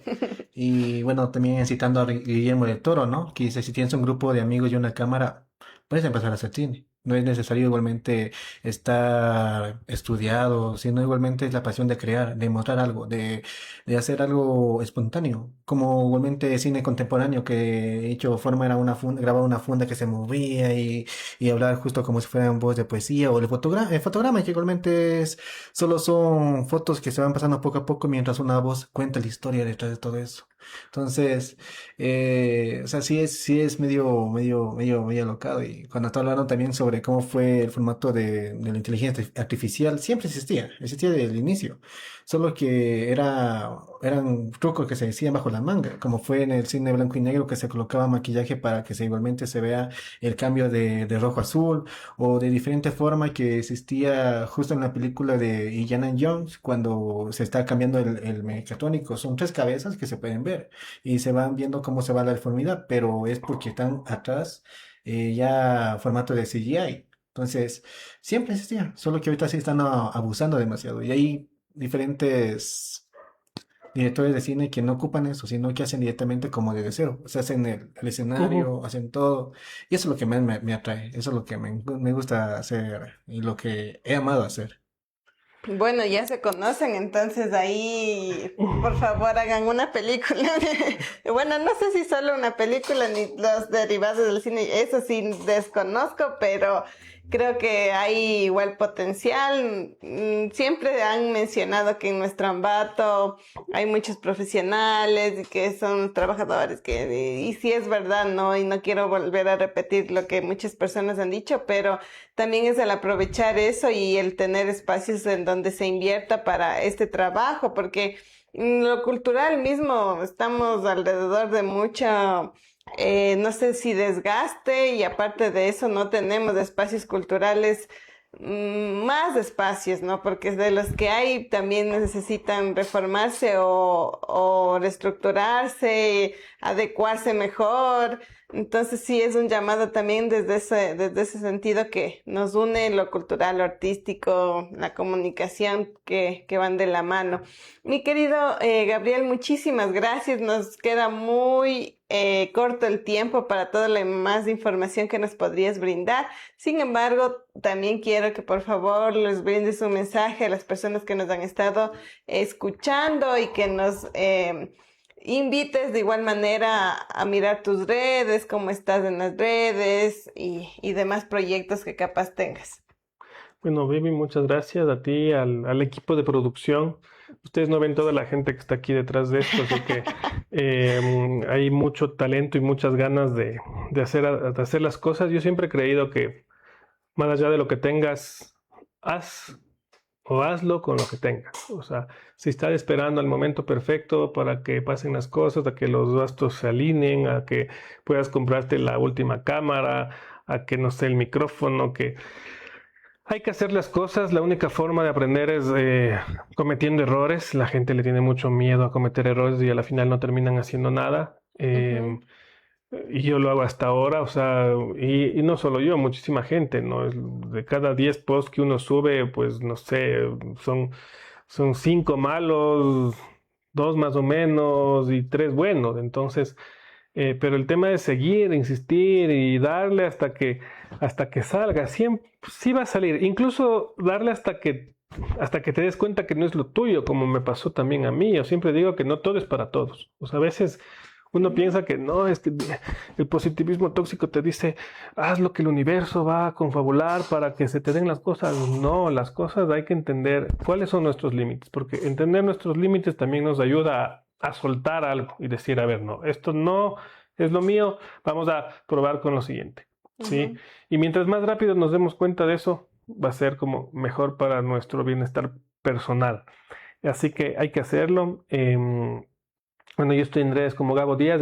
Y bueno, también citando a Guillermo del Toro, ¿no? Que dice, si tienes un grupo de amigos y una cámara, puedes empezar a hacer cine. No es necesario igualmente estar estudiado, sino igualmente es la pasión de crear, de mostrar algo, de hacer algo espontáneo. Como igualmente cine contemporáneo que he hecho forma era una funda, grababa una funda que se movía y hablar justo como si fueran voz de poesía o el fotograma que igualmente solo son fotos que se van pasando poco a poco mientras una voz cuenta la historia detrás de todo eso. Entonces, o sea, sí es medio alocado. Y cuando está hablando también sobre cómo fue el formato de la inteligencia artificial, siempre existía desde el inicio. Solo que eran trucos que se decían bajo la manga, como fue en el cine blanco y negro que se colocaba maquillaje para que igualmente se vea el cambio de rojo a azul, o de diferente forma que existía justo en la película de Indiana Jones, cuando se está cambiando el mecatrónico. Son 3 cabezas que se pueden ver y se van viendo cómo se va la deformidad, pero es porque están atrás ya formato de CGI. Entonces, siempre existía, solo que ahorita sí están abusando demasiado. Y hay diferentes directores de cine que no ocupan eso, sino que hacen directamente como desde cero. O sea, hacen el escenario, hacen todo. Y eso es lo que más me atrae, eso es lo que me gusta hacer y lo que he amado hacer. Bueno, ya se conocen, entonces ahí, por favor, hagan una película. Bueno, no sé si solo una película ni los derivados del cine, eso sí desconozco, pero creo que hay igual potencial. Siempre han mencionado que en nuestro Ambato hay muchos profesionales y que son trabajadores, y sí es verdad, ¿no? Y no quiero volver a repetir lo que muchas personas han dicho, pero también es el aprovechar eso y el tener espacios en donde se invierta para este trabajo, porque en lo cultural mismo estamos alrededor de mucha, no sé si desgaste, y aparte de eso no tenemos espacios culturales, más espacios, ¿no? Porque de los que hay también necesitan reformarse o reestructurarse, adecuarse mejor. Entonces sí es un llamado también desde ese sentido que nos une lo cultural, lo artístico, la comunicación que van de la mano. Mi querido Gabriel, muchísimas gracias. Nos queda muy corto el tiempo para toda la más información que nos podrías brindar. Sin embargo, también quiero que por favor les brindes un mensaje a las personas que nos han estado escuchando y que nos invites de igual manera a mirar tus redes, cómo estás en las redes y demás proyectos que capaz tengas. Bueno, Vivi, muchas gracias a ti, al equipo de producción. Ustedes no ven toda la gente que está aquí detrás de esto, así que hay mucho talento y muchas ganas de hacer las cosas. Yo siempre he creído que más allá de lo que tengas, hazlo con lo que tengas. O sea, si estás esperando el momento perfecto para que pasen las cosas, a que los gastos se alineen, a que puedas comprarte la última cámara, a que no sé, el micrófono, que hay que hacer las cosas. La única forma de aprender es cometiendo errores. La gente le tiene mucho miedo a cometer errores y a la final no terminan haciendo nada. Y yo lo hago hasta ahora, o sea, y no solo yo, muchísima gente, ¿no? De cada 10 posts que uno sube, pues no sé, son 5 malos, 2 más o menos y 3 buenos. Entonces, pero el tema es seguir, insistir y darle hasta que salga. Siempre, sí va a salir, incluso darle hasta que te des cuenta que no es lo tuyo, como me pasó también a mí. Yo siempre digo que no todo es para todos. O sea, a veces uno piensa que no, es que el positivismo tóxico te dice, haz lo que el universo va a confabular para que se te den las cosas. No, las cosas hay que entender cuáles son nuestros límites, porque entender nuestros límites también nos ayuda a soltar algo y decir, a ver, no, esto no es lo mío, vamos a probar con lo siguiente, ¿sí? Y mientras más rápido nos demos cuenta de eso, va a ser como mejor para nuestro bienestar personal. Así que hay que hacerlo. Bueno, yo estoy en redes como Gabo Díaz,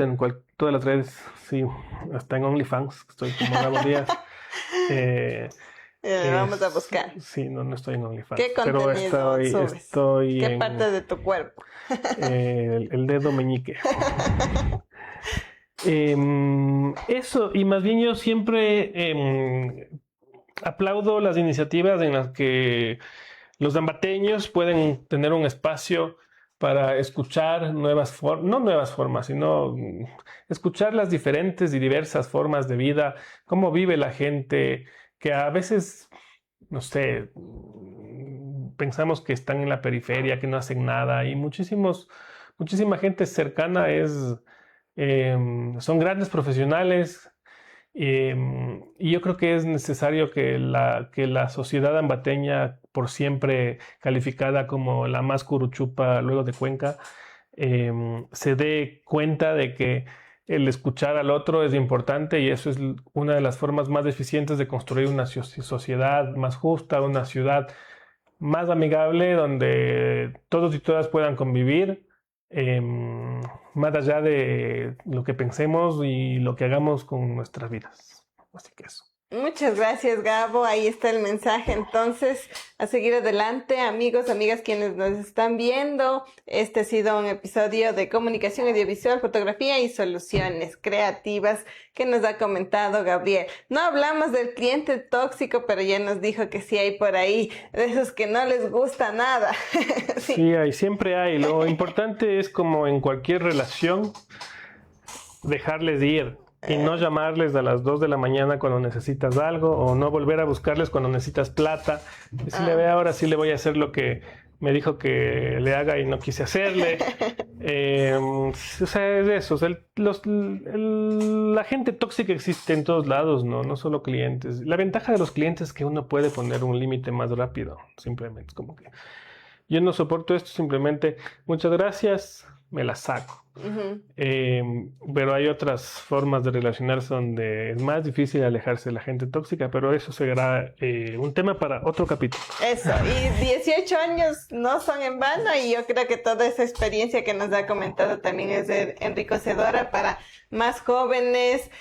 todas las redes, sí, hasta en OnlyFans, estoy como Gabo Díaz. Vamos a buscar. Sí, no estoy en OnlyFans. ¿Qué contenido subes? Estoy ¿Qué parte de tu cuerpo? El dedo meñique. Eso, y más bien yo siempre aplaudo las iniciativas en las que los ambateños pueden tener un espacio para escuchar no nuevas formas, sino escuchar las diferentes y diversas formas de vida, cómo vive la gente, que a veces, no sé, pensamos que están en la periferia, que no hacen nada, y muchísima gente cercana son grandes profesionales. Y yo creo que es necesario que la sociedad ambateña, por siempre calificada como la más curuchupa luego de Cuenca, se dé cuenta de que el escuchar al otro es importante, y eso es una de las formas más eficientes de construir una sociedad más justa, una ciudad más amigable, donde todos y todas puedan convivir. Más allá de lo que pensemos y lo que hagamos con nuestras vidas. Así que eso. Muchas gracias, Gabo. Ahí está el mensaje. Entonces, a seguir adelante, amigos, amigas, quienes nos están viendo. Este ha sido un episodio de comunicación audiovisual, fotografía y soluciones creativas que nos ha comentado Gabriel. No hablamos del cliente tóxico, pero ya nos dijo que sí hay por ahí, de esos que no les gusta nada. Sí, siempre hay. Lo importante es, como en cualquier relación, dejarles ir. Y no llamarles a las 2 de la mañana cuando necesitas algo, o no volver a buscarles cuando necesitas plata. Decirle, ve, ahora sí le voy a hacer lo que me dijo que le haga y no quise hacerle. O sea, es eso. O sea, la gente tóxica existe en todos lados, no solo clientes. La ventaja de los clientes es que uno puede poner un límite más rápido. Simplemente es como que yo no soporto esto, simplemente muchas gracias, me la saco. Uh-huh. Pero hay otras formas de relacionarse donde es más difícil alejarse de la gente tóxica, pero eso será un tema para otro capítulo. Eso, y 18 años no son en vano, y yo creo que toda esa experiencia que nos ha comentado también es enriquecedora para más jóvenes,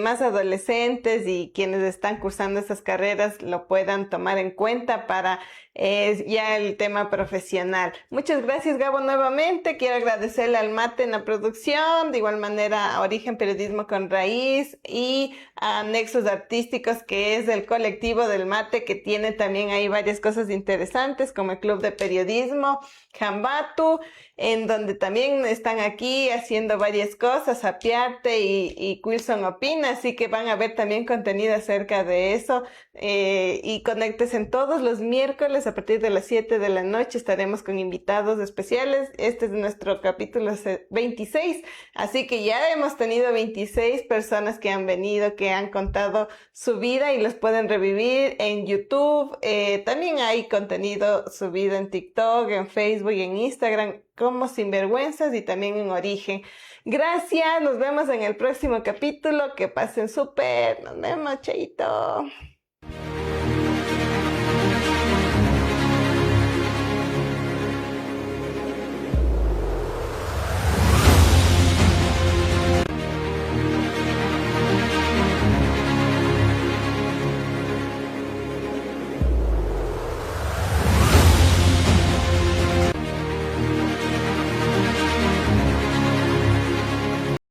más adolescentes, y quienes están cursando esas carreras lo puedan tomar en cuenta para ya el tema profesional. Muchas gracias, Gabo, nuevamente. Quiero agradecerle al Mate en la producción, de igual manera a Origen Periodismo con Raíz y a Nexos Artísticos, que es el colectivo del Mate, que tiene también ahí varias cosas interesantes, como el Club de Periodismo Jambatu, en donde también están aquí haciendo varias cosas, Apiarte y Quilson Opina, así que van a ver también contenido acerca de eso, y conéctense todos los miércoles a partir de las 7 de la noche. Estaremos con invitados especiales. Este es nuestro capítulo 26, así que ya hemos tenido 26 personas que han venido, que han contado su vida, y los pueden revivir en YouTube. También hay contenido subido en TikTok, en Facebook y en Instagram como Sinvergüenzas, y también en Origen. Gracias, nos vemos en el próximo capítulo. Que pasen súper. Nos vemos, chaito.